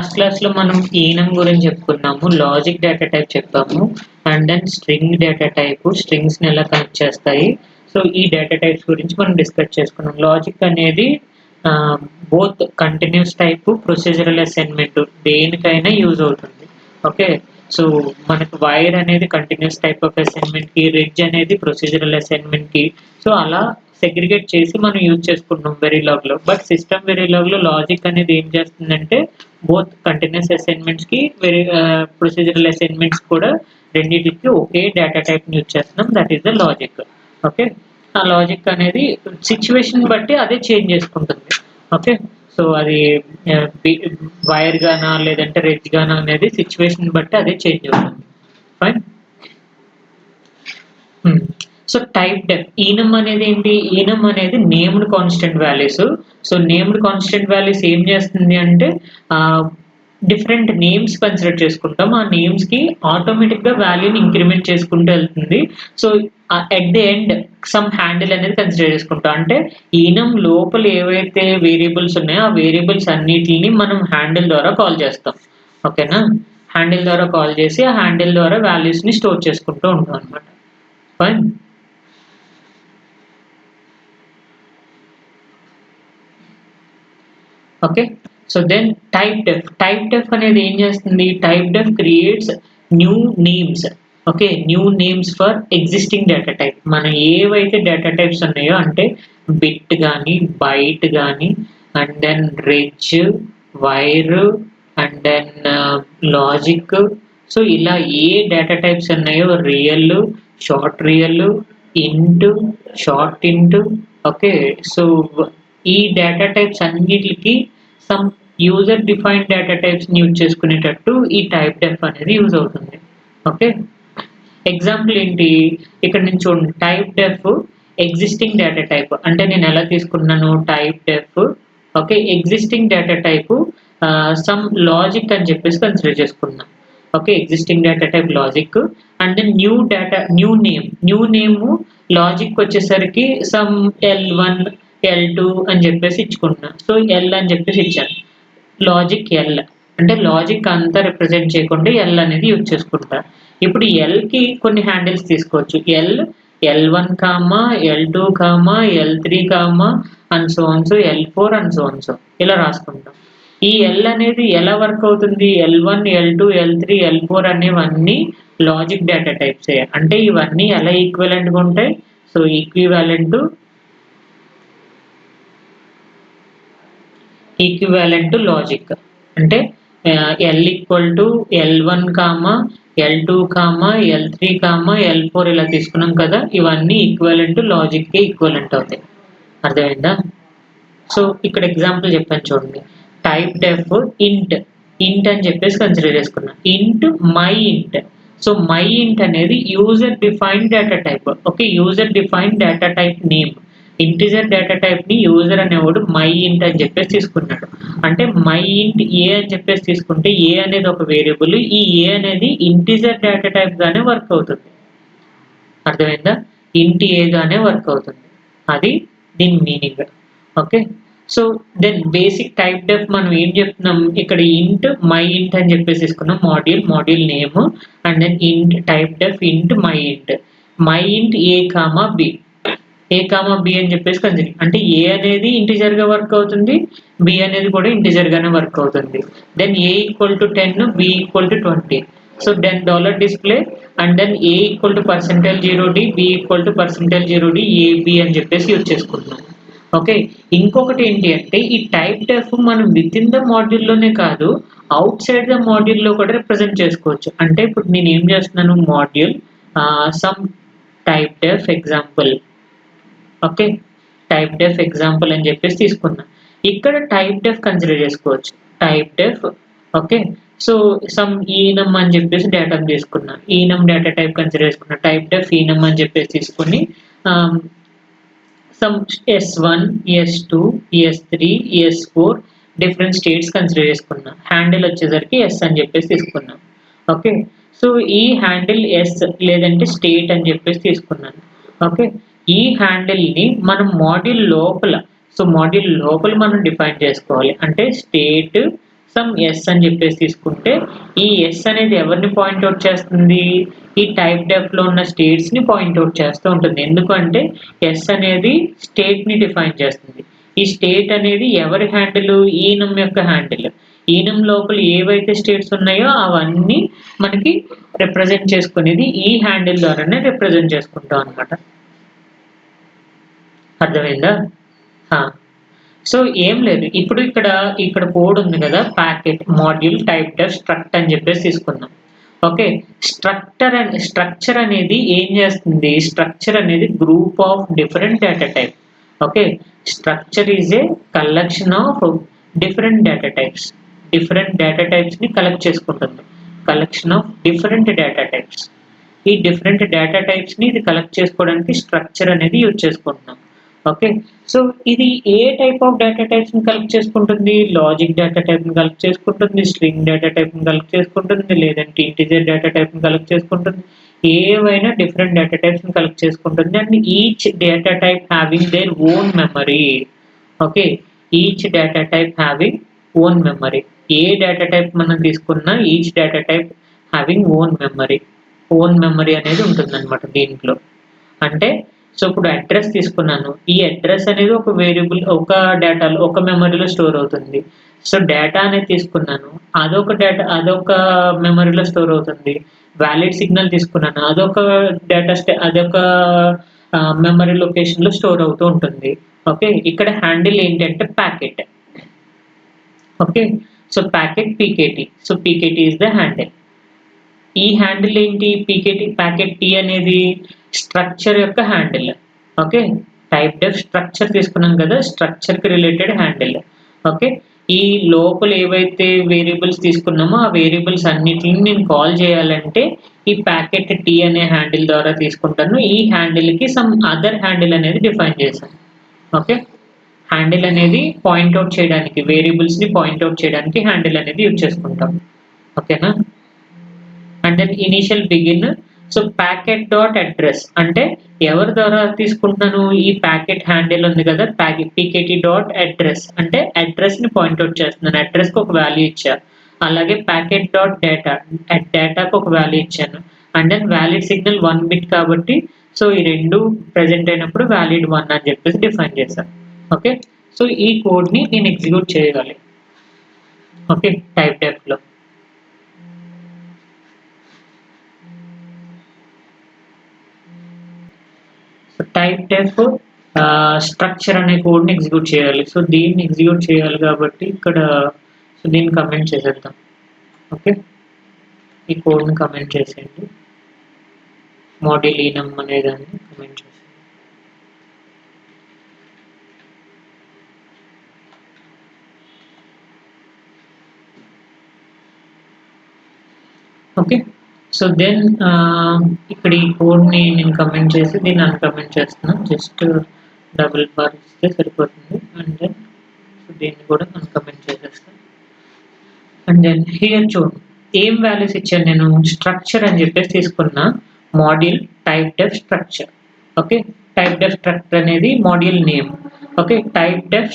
Last క్లాస్‌లో మనం enum గురించి చెప్పుకున్నాము. లాజిక్ డేటా టైప్ చెప్పాము. And then string data type స్ట్రింగ్స్‌ని ఎలా కనెక్ట్ చేస్తాయి. సో, ఈ డేటా టైప్స్ గురించి మనం డిస్కస్ చేసుకున్నాం. లాజిక్ అనేది ఆహ్, both continuous type, procedural assignment దేనికైనా యూజ్ అవుతుంది. ఓకే. సో, మనకు వైర్ అనేది కంటిన్యూయస్ టైప్ ఆఫ్ అసైన్‌మెంట్‌కి, రిడ్జ్ అనేది ప్రొసీజరల్ అసైన్‌మెంట్‌కి. సో, అలా సెగ్రిగేట్ చేసి మనం యూజ్ చేసుకుంటున్నాం వెరిలాగ్‌లో. బట్ సిస్టమ్ వెరిలాగ్‌లో లాజిక్ అనేది ఏం చేస్తుందంటే బోత్ కంటిన్యూయస్ అసైన్‌మెంట్స్‌కి ప్రొసీజరల్ అసైన్‌మెంట్స్ కూడా రెండిటికి ఒకే డేటా టైప్‌ని యూజ్ చేస్తున్నాం. That is the logic. Okay. ఆ లాజిక్ అనేది సిట్యుయేషన్ బట్టి అదే చేంజ్ చేసుకుంటుంది. ఓకే. సో, అది బి వైర్ గానా లేదంటే రిడ్జ్ గానా అనేది సిట్యుయేషన్ బట్టి అదే చేంజ్ అవుతుంది. ఫైన్. హ్మ్. సో, టైప్ డెఫ్ ఈనమ్ అనేది ఏంటి? ఈనమ్ అనేది named constant values. So, named constant values ఏం చేస్తుంది అంటే ఆహ్, డిఫరెంట్ నేమ్స్ కన్సిడర్ చేసుకుంటాం. ఆ నేమ్స్‌కి ఆటోమేటిక్‌గా వాల్యూని ఇంక్రిమెంట్ చేసుకుంటూ ఎళ్తుంది. So, at the end some handle అనేది కన్సిడర్ చేసుకుంటాం. అంటే ఈనమ్ లోపల ఏవైతే వేరియబుల్స్ ఉన్నాయో, ఆ వేరియబుల్స్ అన్నిటిని మనం హ్యాండిల్ ద్వారా కాల్ చేస్తాం. ఓకేనా? హ్యాండిల్ ద్వారా కాల్ చేసి, ఆ హ్యాండిల్ ద్వారా వాల్యూస్‌ని స్టోర్ చేసుకుంటూ ఉంటాం అన్నమాట. Fine. Okay. So, then type def అనేది ఏం చేస్తుంది? Type def creates new names. Okay. New names for existing data type. మనం ఏవైతే డేటా టైప్స్ ఉన్నాయో అంటే బిట్ గాని, బైట్ గాని, అండ్ దెన్ రిడ్జ్, wire, and then logic. So, ఇలా ఏ డేటా టైప్స్ ఉన్నాయో real, short real, int, short int. Okay. So, ఈ డేటా టైప్స్ అన్నిటికి సమ్ యూజర్ డిఫైన్డ్ డేటా టైప్స్‌ని యూజ్ చేసుకునేటట్టు ఈ టైప్ డెఫ్ అనేది యూజ్ అవుతుంది. ఓకే. ఎగ్జాంపుల్ ఏంటి? ఇక్కడ నుంచి చూడండి. Type def existing data type. అంటే నేను ఎలా తీసుకున్నాను type def. Okay. Existing data type some logic అని చెప్పేసి కన్సిడర్ చేసుకున్నా. Okay. Existing data type logic and then new name logic వచ్చేసరికి సమ్ L1, L2 అని చెప్పేసి ఇచ్చుకుంటున్నా. సో, L అని చెప్పేసి ఇచ్చాను. Logic L. అంటే లాజిక్ అంతా రిప్రజెంట్ చేయకుండా ఎల్ అనేది యూజ్ చేసుకుంటా. ఇప్పుడు ఎల్‌కి కొన్ని హ్యాండిల్స్ తీసుకోవచ్చు. ఎల్1 comma, ఎల్2 comma, ఎల్3 comma and so on so L4 and so on so ఇలా రాసుకుంటాం. ఈ ఎల్ అనేది ఎలా వర్క్ అవుతుంది? ఎల్1, ఎల్2, ఎల్3, ఎల్4 అనేవన్నీ లాజిక్ డేటా టైప్సే. అంటే ఇవన్నీ ఎలా ఈక్వివలెంట్‌గా ఉంటాయి? So, equivalent to logic. అంటే L equal to ఎల్1 comma, ఎల్2 comma, ఎల్3 comma, L4 ఇలా తీసుకున్నాం కదా! ఇవన్నీ ఈక్వివాలెంట్ టు లాజిక్‌కి ఈక్వివాలెంట్ అవుతాయి. అర్థమైందా? సో, ఇక్కడ ఎగ్జాంపుల్ చెప్పాను చూడండి. టైప్ డెఫ్ ఇంట్ అని చెప్పేసి కన్సిడర్ చేసుకున్నా. మై ఇంట్. సో, మై ఇంట్ అనేది user defined data type. Okay. User defined data type name. Integer data టైప్‌ని యూజర్ అనేవాడు మై ఇంట్ అని చెప్పేసి తీసుకున్నాడు. అంటే మై ఇంట్ ఏ అని చెప్పేసి తీసుకుంటే ఏ అనేది ఒక వేరియబుల్. ఈ ఏ అనేది ఇంటిజర్ డేటా టైప్ గానే వర్క్ అవుతుంది. అర్థమైందా? ఇంట్ ఏ గానే వర్క్ అవుతుంది. అది దీని meaning. Okay. So, then basic type def మనం ఏం చెప్తున్నాం? ఇక్కడ మై ఇంట్ అని చెప్పేసి తీసుకున్నాం. Module name and then type def my int. My int A comma B. A comma B అని చెప్పేసి కన్సిడర్ అంటే ఏ అనేది ఇంటిజర్‌గా వర్క్ అవుతుంది. బి అనేది కూడా ఇంటిజర్‌గానే వర్క్ అవుతుంది. Then a equal to 10, b equal to 20. So, then $display and then a equal to %0d, b equal to %0d, a b అని చెప్పేసి యూజ్ చేసుకుంటున్నాం. ఓకే. ఇంకొకటి ఏంటి అంటే ఈ టైప్ డెఫ్ మనం వితిన్ ద మాడ్యూల్‌లోనే కాదు, ఔట్ సైడ్ ద మాడ్యూల్‌లో కూడా రిప్రజెంట్ చేసుకోవచ్చు. అంటే ఇప్పుడు నేను ఏం చేస్తున్నాను మాడ్యూల్ సమ్ టైప్ డెఫ్ ఎగ్జాంపుల్. ఓకే. టైప్ డెఫ్ ఎగ్జాంపుల్ అని చెప్పేసి తీసుకున్నా. ఇక్కడ టైప్ డెఫ్ కన్సిడర్ చేసుకోవచ్చు. Type def okay. So, some ఈనమ్ అని చెప్పేసి డేటాను తీసుకున్నా. ఈనమ్ డేటా టైప్ కన్సిడర్ చేసుకున్నా. టైప్ డెఫ్ ఈనమ్ అని చెప్పేసి తీసుకొని ఆహ్, some S1, S2, S3, S4 different states consider చేసుకున్నా. హ్యాండిల్ వచ్చేసరికి ఎస్ అని చెప్పేసి తీసుకున్నా. ఓకే. సో, ఈ హ్యాండిల్ ఎస్ లేదంటే స్టేట్ అని చెప్పేసి తీసుకున్నాను. ఓకే. ఈ హ్యాండిల్‌ని మనం మాడ్యూల్ లోపల మనం డిఫైన్ చేసుకోవాలి. అంటే సమ్ ఎస్ అని చెప్పేసి తీసుకుంటే ఈ ఎస్ అనేది ఎవరిని పాయింట్అవుట్ చేస్తుంది, ఈ టైప్ డెఫ్లో ఉన్న స్టేట్స్ని పాయింట్అవుట్ చేస్తూ ఉంటుంది. ఎందుకంటే ఎస్ అనేది స్టేట్ని డిఫైన్ చేస్తుంది. ఈ స్టేట్ అనేది ఎవరి హ్యాండిల్, ఈనం యొక్క హ్యాండిల్. ఈనం లోపల ఏవైతే స్టేట్స్ ఉన్నాయో అవన్నీ మనకి రిప్రజెంట్ చేసుకునేది ఈ హ్యాండిల్ ద్వారానే రిప్రజెంట్ చేసుకుంటాం అనమాట. అర్థమైందా? సో ఏం లేదు, ఇప్పుడు ఇక్కడ కోడ్ ఉంది కదా, ప్యాకెట్ మాడ్యూల్ టైప్ డెఫ్ స్ట్రక్ట్ అని చెప్పేసి తీసుకుందాం. ఓకే, స్ట్రక్చర్ అనేది ఏం చేస్తుంది, స్ట్రక్చర్ అనేది group of different data type. Okay, structure is a collection of different data types. Different data types ని కలెక్ట్ చేసుకుంటుంది. Collection of different data types. ఈ డిఫరెంట్ డేటా టైప్స్ ని ఇది కలెక్ట్ చేసుకోవడానికి స్ట్రక్చర్ అనేది యూజ్ చేసుకుంటున్నాం. ఓకే, సో ఇది ఏ type of data types ని కలెక్ట్ చేసుకుంటుంది, లాజిక్ డేటా టైప్ ని కలెక్ట్ చేసుకుంటుంది, స్ట్రింగ్ డేటా టైప్ ని కలెక్ట్ చేసుకుంటుంది, లేదంటే ఇంటిజర్ డేటా టైప్ ని కలెక్ట్ చేసుకుంటుంది. ఏవైనా డిఫరెంట్ డేటా టైప్స్ ని కలెక్ట్ చేసుకుంటుంది and each data type having their own memory. Okay, each data type having own memory. A data type మనం తీసుకున్నా each data type having own memory అనేది ఉంటుంది అనమాట దీంట్లో. అంటే సో ఇప్పుడు అడ్రస్ తీసుకున్నాను, ఈ అడ్రస్ అనేది ఒక వేరియబుల్, ఒక డేటాలో, ఒక మెమరీలో స్టోర్ అవుతుంది. సో డేటా అనేది తీసుకున్నాను, అదొక మెమరీలో స్టోర్ అవుతుంది. వ్యాలిడ్ సిగ్నల్ తీసుకున్నాను, అదొక మెమరీ లొకేషన్లో స్టోర్ అవుతూ ఉంటుంది. ఓకే, ఇక్కడ హ్యాండిల్ ఏంటంటే packet. Okay, so packet PKT. So PKT is the handle. ఈ హ్యాండిల్ ఏంటి, ప్యాకెట్ టీ అనేది స్ట్రక్చర్ యొక్క హ్యాండిల్. ఓకే, టైప్ డెఫ్ స్ట్రక్చర్ తీసుకున్నాం కదా, స్ట్రక్చర్ కి రిలేటెడ్ హ్యాండిల్. ఓకే, ఈ లోపల ఏవైతే వేరియబుల్స్ తీసుకున్నామో ఆ వేరియబుల్స్ అన్నిటిని నేను కాల్ చేయాలంటే ఈ ప్యాకెట్ టీ అనే హ్యాండిల్ ద్వారా తీసుకుంటాను. ఈ హ్యాండిల్ కి సమ్ అదర్ హ్యాండిల్ అనేది డిఫైన్ చేశాను. ఓకే, హ్యాండిల్ అనేది పాయింట్అవుట్ చేయడానికి, వేరియబుల్స్ ని పాయింట్అవుట్ చేయడానికి హ్యాండిల్ అనేది యూజ్ చేసుకుంటాం. ఓకేనా, and then initial begin. So packet dot address అంటే ఎవరి ద్వారా తీసుకుంటున్నాను, ఈ ప్యాకెట్ హ్యాండిల్ ఉంది కదా, పీకేటీ డాట్ అడ్రస్ అంటే అడ్రస్ ని పాయింట్అవుట్ చేస్తున్నాను, అడ్రస్ కి ఒక వాల్యూ ఇచ్చా. అలాగే ప్యాకెట్ డాట్ డేటాకు ఒక వాల్యూ ఇచ్చాను. And then valid signal 1 bit కాబట్టి సో ఈ రెండు ప్రెజెంట్ అయినప్పుడు వ్యాలిడ్ 1 అని చెప్పేసి డిఫైన్ చేశాను. ఓకే, సో ఈ కోడ్ ని నేను ఎగ్జిక్యూట్ చేయగలి. ఓకే, టైప్ డెఫ్ లో టైప్ డెఫ్ స్ట్రక్చర్ అనే కోడ్ ని ఎగ్జిక్యూట్ చేయాలి. సో దీన్ని ఎగ్జిక్యూట్ చేయాలి కాబట్టి ఇక్కడ సో దీన్ని కమెంట్ చేసేద్దాం. ఓకే, ఈ కోడ్ ని కమెంట్ చేసేయండి, మాడ్యూల్ ఈనం అనే దాన్ని కమెంట్ చేసేయండి. ఓకే, సో దెన్ ఇక్కడ ఈ కోడ్ ని నేను కమెంట్ చేసి దీన్ని అన్కమెంట్ చేస్తున్నాను. జస్ట్ డబుల్ బార్ ఇస్తే సరిపోతుంది. అండ్ దెన్ దీన్ని కూడా అన్కమెంట్ చేసేస్తాను. అండ్ దెన్ హియర్ చూడండి ఏం వాల్యూస్ ఇచ్చాను నేను, స్ట్రక్చర్ అని చెప్పేసి తీసుకున్నా, మాడ్యూల్ టైప్ డెఫ్ స్ట్రక్చర్. ఓకే, టైప్ డెఫ్ స్ట్రక్ట్ అనేది మాడ్యూల్ నేమ్. ఓకే, టైప్ డెఫ్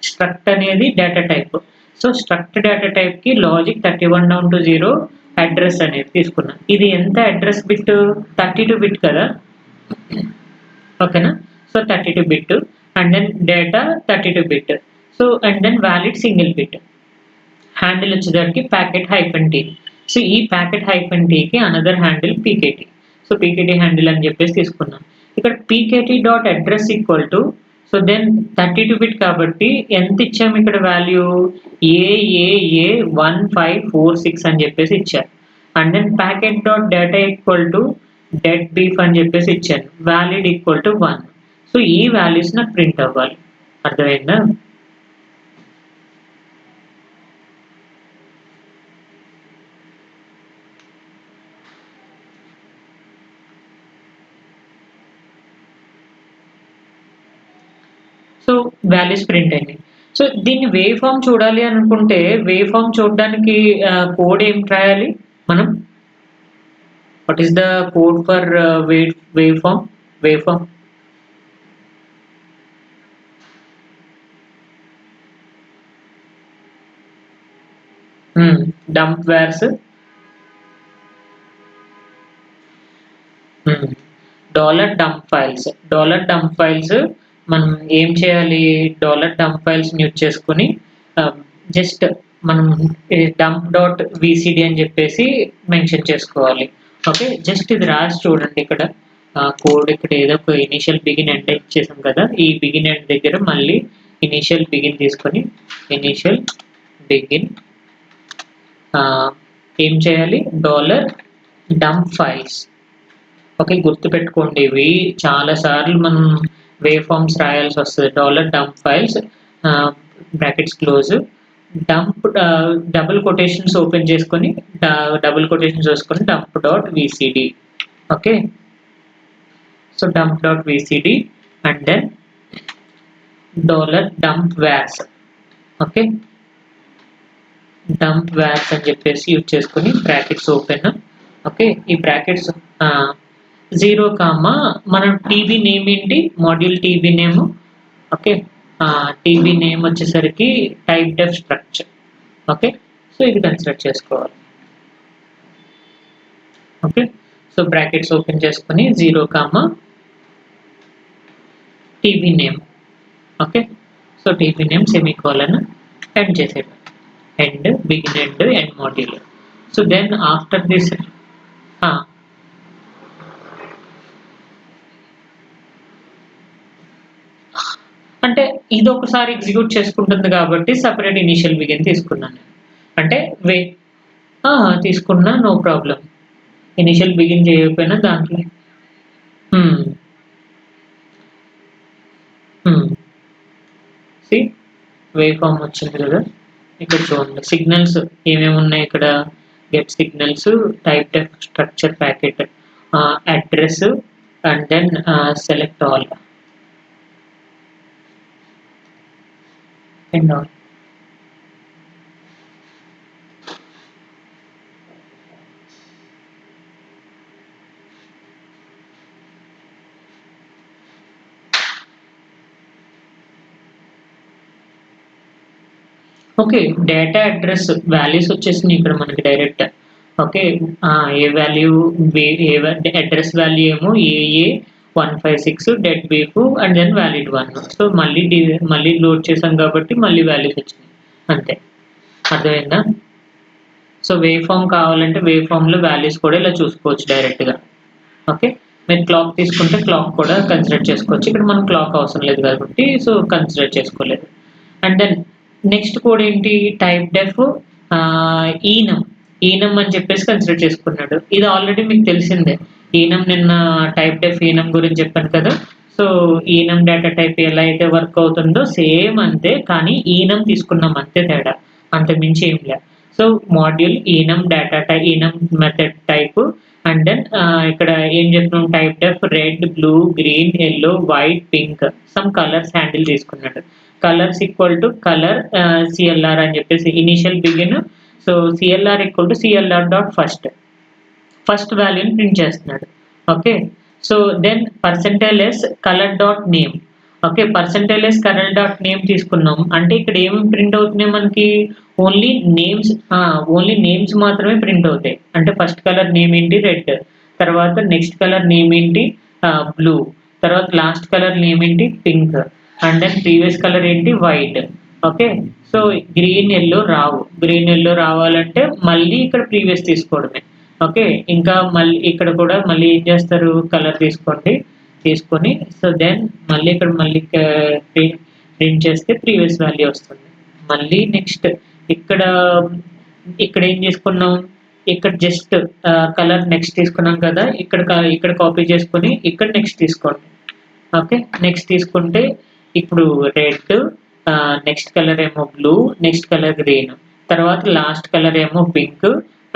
స్ట్రక్ట్ అనేది data type. So struct data type కి లాజిక్ 31 down to 0 అడ్రస్ అనేది తీసుకున్నా. ఇది ఎంత అడ్రస్ బిట్, 32 బిట్ కదా. ఓకేనా, so 32 bit and then data 32 bit. So and then valid single bit. Handle వచ్చేసరికి packet hyphen T. So ఈ ప్యాకెట్ హైఫన్ టీకి another handle PKT. So PKT handle అని చెప్పేసి తీసుకున్నాం. ఇక్కడ PKT dot address equal to so then 32 bit కాబట్టి ఎంత ఇచ్చాము ఇక్కడ వాల్యూ, AA1546 అని చెప్పేసి ఇచ్చారు. And then packet dot data equal to dead beef అని చెప్పేసి ఇచ్చాను, వ్యాలిడ్ ఈక్వల్ టు 1. సో ఈ వాల్యూస్ నాకు ప్రింట్ అవ్వాలి. అర్థమైందా? సో వాల్యూస్ ప్రింట్ అయింది. సో దీన్ని వేవ్ ఫామ్ చూడాలి అనుకుంటే వేవ్ ఫామ్ చూడడానికి కోడ్ ఏం రాయాలి మనం, what is the code for waveform. Dump vars $dump files మనం ఏం చేయాలి? $dump files యూజ్ చేసుకొని జస్ట్ మనం dump.vcd అని చెప్పేసి మెన్షన్ చేసుకోవాలి. ఓకే, జస్ట్ ఇది రాసి చూడండి. ఇక్కడ కోడ్ ఇక్కడ ఏదో ఒక ఇనిషియల్ బిగిన్ ఎండ్ ఇచ్చేసాం కదా, ఈ బిగిన్ ఎండ్ దగ్గర మళ్ళీ ఇనిషియల్ బిగిన్ తీసుకొని ఇనిషియల్ బిగిన్ ఏం చేయాలి? $dump files. ఓకే, గుర్తుపెట్టుకోండి, ఇవి చాలా సార్లు మనం వేవ్ ఫార్మ్స్ రాయాల్సి వస్తుంది. $dump files brackets close, dump double quotations open చేసుకొని dump.vcd. Okay, so dump.vcd and then $dumpvars. Okay, dump_vars అని చెప్పేసి యూజ్ చేసుకొని బ్రాకెట్స్ ఓపెన్. ఓకే, ఈ బ్రాకెట్స్ 0, మన టీబీ నేమ్ ఏంటి? Module TB name. Okay, TB name వచ్చేసరికి టైప్ డెఫ్ structure. Okay, so ఇది consider చేసుకోవాలి. ఓకే, సో బ్రాకెట్స్ ఓపెన్ చేసుకొని 0, TB name. Okay, so TB name semicolon end చేసేది, end begin end module. So then after this అంటే ఇది ఒకసారి execute చేసుకుంటుంది కాబట్టి సపరేట్ ఇనిషియల్ బిగిన్ తీసుకున్నాను. అంటే తీసుకున్నా, నో ప్రాబ్లం. ఇనిషియల్ బిగిన్ చేయకపోయినా దాంట్లో వేవ్ ఫామ్ వచ్చింది కదా. ఇక్కడ చూడండి సిగ్నల్స్ ఏమేమి ఉన్నాయి. ఇక్కడ get signals, type deaf structure packet, address and then select all and all. Okay, data address values వచ్చేసినాయి ఇక్కడ మనకి direct. Okay, a value address value ఏమో AA156 dead beef and then valid 1. So మళ్ళీ load చేసాం కాబట్టి మళ్ళీ values వచ్చినాయి, అంతే. అర్థమైందా? సో వేవ్ ఫామ్ కావాలంటే వేవ్ ఫామ్లో వాల్యూస్ కూడా ఇలా చూసుకోవచ్చు డైరెక్ట్గా. ఓకే, మీరు క్లాక్ తీసుకుంటే క్లాక్ కూడా కన్సిడర్ చేసుకోవచ్చు. ఇక్కడ మనం క్లాక్ అవసరం లేదు కాబట్టి సో కన్సిడర్ చేసుకోలేదు. అండ్ దెన్ నెక్స్ట్ కోడ్ ఏంటి? టైప్ డెఫ్ ఈనమ్ అని చెప్పేసి కన్సిడర్ చేసుకున్నాడు. ఇది ఆల్రెడీ మీకు తెలిసిందే. ఈనమ్ నిన్న టైప్ డెఫ్ ఈనమ్ గురించి చెప్పాను కదా. సో ఈనమ్ డేటా టైప్ ఎలా అయితే వర్క్ అవుతుందో సేమ్ అంతే, కానీ ఈనమ్ తీసుకున్నాం అంతే, తేడా అంతకుమించి ఏం లేదు. So module enum data type, enum method type and then ఇక్కడ ఏం చెప్తున్నాం? Type def red, blue, green, yellow, white, pink some colours handle తీసుకున్నాడు. Colours equal to colour CLR అని చెప్పేసి initial begin. So CLR equal to CLR dot first వాల్యూని print చేస్తున్నాడు. Okay, so then %s colour dot name. Okay, %s colour dot name తీసుకున్నాం అంటే ఇక్కడ ఏమి print అవుతున్నాయి మనకి? ఓన్లీ నేమ్స్ మాత్రమే ప్రింట్ అవుతాయి. అంటే ఫస్ట్ కలర్ నేమ్ ఏంటి? రెడ్, తర్వాత నెక్స్ట్ కలర్ నేమ్ ఏంటి? బ్లూ, తర్వాత లాస్ట్ కలర్ నేమ్ ఏంటి? Pink and then previous colour ఏంటి? White. Okay, so green yellow రావు. గ్రీన్ ఎల్లో రావాలంటే మళ్ళీ ఇక్కడ ప్రీవియస్ తీసుకోవడమే. ఓకే, ఇంకా మళ్ళీ ఇక్కడ కూడా మళ్ళీ ఏం చేస్తారు? కలర్ తీసుకొని సో దెన్ మళ్ళీ ఇక్కడ మళ్ళీ ప్రింట్ చేస్తే ప్రీవియస్ వాల్యూ వస్తుంది. మళ్ళీ నెక్స్ట్ ఇక్కడ ఏం చేసుకున్నాం? ఇక్కడ జస్ట్ కలర్ నెక్స్ట్ తీసుకున్నాం కదా, ఇక్కడ కాపీ చేసుకొని ఇక్కడ నెక్స్ట్ తీసుకోండి. ఓకే, నెక్స్ట్ తీసుకుంటే ఇప్పుడు రెడ్, నెక్స్ట్ కలర్ ఏమో బ్లూ, నెక్స్ట్ కలర్ గ్రీన్, తర్వాత లాస్ట్ కలర్ ఏమో pink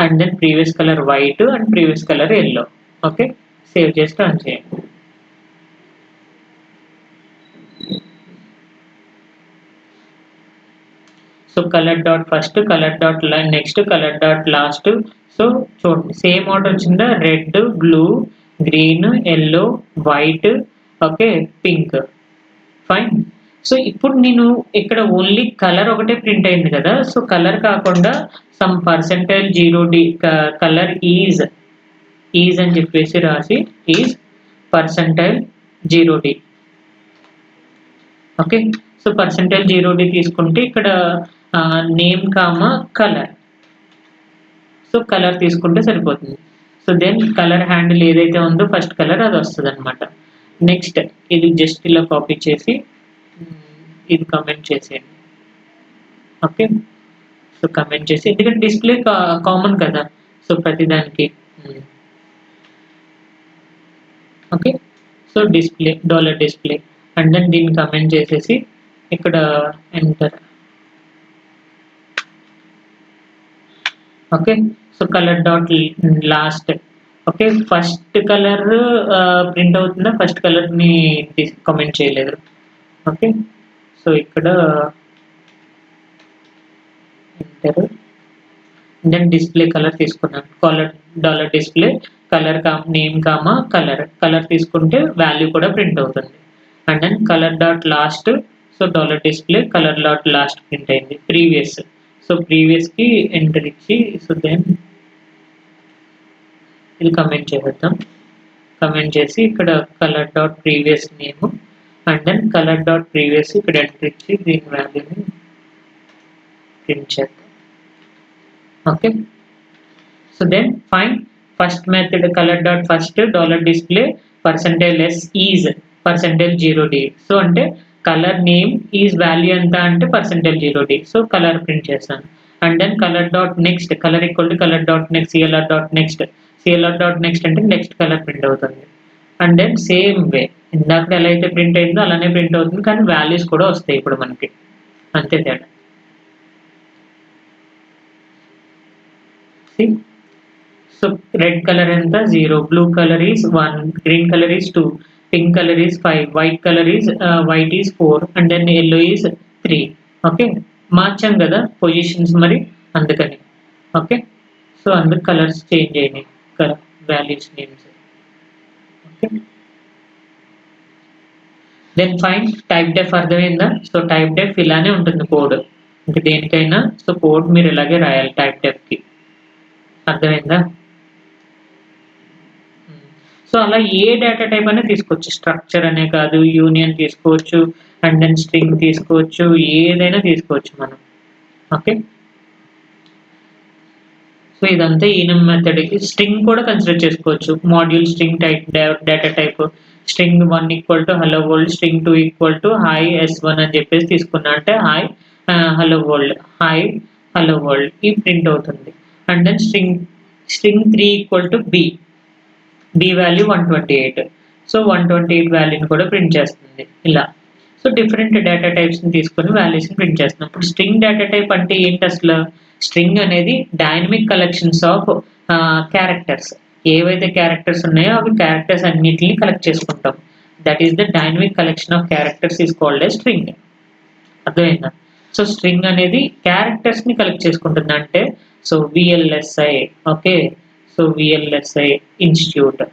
and then previous colour white and previous colour yellow. Okay, save చేసి రన్ చేయండి. So colour dot first, colour dot next, colour dot last. So చూడండి same order వచ్చిందా? Red, blue, green, yellow, white, okay, pink. Fine. So ఇప్పుడు నేను ఇక్కడ only colour ఒకటే print అయింది కదా, సో కలర్ కాకుండా some percentile 0D colour is అని చెప్పేసి రాసి is percentile 0D. Okay, so percentile 0D తీసుకుంటే ఇక్కడ name comma colour, so colour తీసుకుంటే సరిపోతుంది. సో దెన్ కలర్ హ్యాండిల్ ఏదైతే ఉందో ఫస్ట్ కలర్ అది వస్తుంది అనమాట. నెక్స్ట్ ఇది జస్ట్ ఇలా కాపీ చేసి ఇది కమెంట్ చేసేయండి. ఓకే, సో కమెంట్ చేసి, ఎందుకంటే డిస్ప్లే కామన్ కదా, సో ప్రతిదానికి. Okay, so display $display and then దీన్ని కమెంట్ చేసేసి ఇక్కడ enter. Okay, so colour dot last. Okay, first colour print అవుతుందా, ఫస్ట్ కలర్ని కామెంట్ చేయలేదు. ఓకే, సో ఇక్కడ ఎంటర్ దెన్ డిస్ప్లే కలర్ తీసుకున్నాను, colour $display colour name comma colour తీసుకుంటే value కూడా ప్రింట్ అవుతుంది. And then colour dot last, so $display colour dot last print అయింది. Previous, so ప్రీవియస్కి ఎంటర్ ఇచ్చి, సో దెన్ ఇది కమెంట్ చేద్దాం. కమెంట్ చేసి ఇక్కడ colour dot previous name and then colour dot previous ఇక్కడ ఎంటర్ ఇచ్చి దీని వాల్యూని ప్రింట్ చేద్దాం. Okay, so then fine. First method colour dot first $display percentile S is percentile 0D. So అంటే కలర్ నేమ్ ఈజ్ వాల్యూ ఎంత అంటే percentile 0D, so colour print చేస్తాను. And then colour dot next, colour equal to colour dot next CLR dot next అంటే next colour print అవుతుంది. And then same way ఇందాక ఎలా అయితే print అయిందో అలానే ప్రింట్ అవుతుంది, కానీ వాల్యూస్ కూడా వస్తాయి ఇప్పుడు మనకి, అంతే తేడా. సో రెడ్ కలర్ ఎంత 0, blue colour is 1, green colour is 2, pink colour is 5, white is 4 and then yellow is 3. Okay, మార్చాం కదా పొజిషన్స్ మరి అందుకని. ఓకే, సో అందుకు కలర్స్ చేంజ్ అయినాయి, values names. Okay, then fine type def అర్థమైందా? So type డెఫ్ ఇలానే ఉంటుంది కోడ్, ఇంకా దేనికైనా సో కోడ్ మీరు ఇలాగే రాయాలి టైప్ డెఫ్కి, అర్థమైందా? సో అలా ఏ డేటా టైప్ అయినా తీసుకోవచ్చు, స్ట్రక్చర్ అనే కాదు, యూనియన్ తీసుకోవచ్చు అండ్ దెన్ స్ట్రింగ్ తీసుకోవచ్చు, ఏదైనా తీసుకోవచ్చు మనం. ఓకే, సో ఇదంతా ఈనం మెథడ్. స్ట్రింగ్ కూడా కన్సిడర్ చేసుకోవచ్చు, module string type data type. String 1 equal to hello world, string 2 equal to hi S1 అని చెప్పేసి తీసుకున్నా అంటే హాయ్ హలో వరల్డ్ ఈ ప్రింట్ అవుతుంది. And then string 3 equal to b value 128, so 128 వాల్యూని కూడా ప్రింట్ చేస్తుంది ఇలా. సో డిఫరెంట్ డేటా టైప్స్ని తీసుకొని వాల్యూస్ని ప్రింట్ చేస్తున్నాం. ఇప్పుడు స్ట్రింగ్ డేటా టైప్ అంటే ఏంటి అసలు? స్ట్రింగ్ అనేది డైనమిక్ కలెక్షన్స్ ఆఫ్ క్యారెక్టర్స్, ఏవైతే క్యారెక్టర్స్ ఉన్నాయో అవి క్యారెక్టర్స్ అన్నిటిని కలెక్ట్ చేసుకుంటాం. That is the dynamic collection of characters is called a string. అర్థమైందా? సో స్ట్రింగ్ అనేది క్యారెక్టర్స్ని కలెక్ట్ చేసుకుంటుంది అంటే, so VLSI. Okay, so VLSI institute.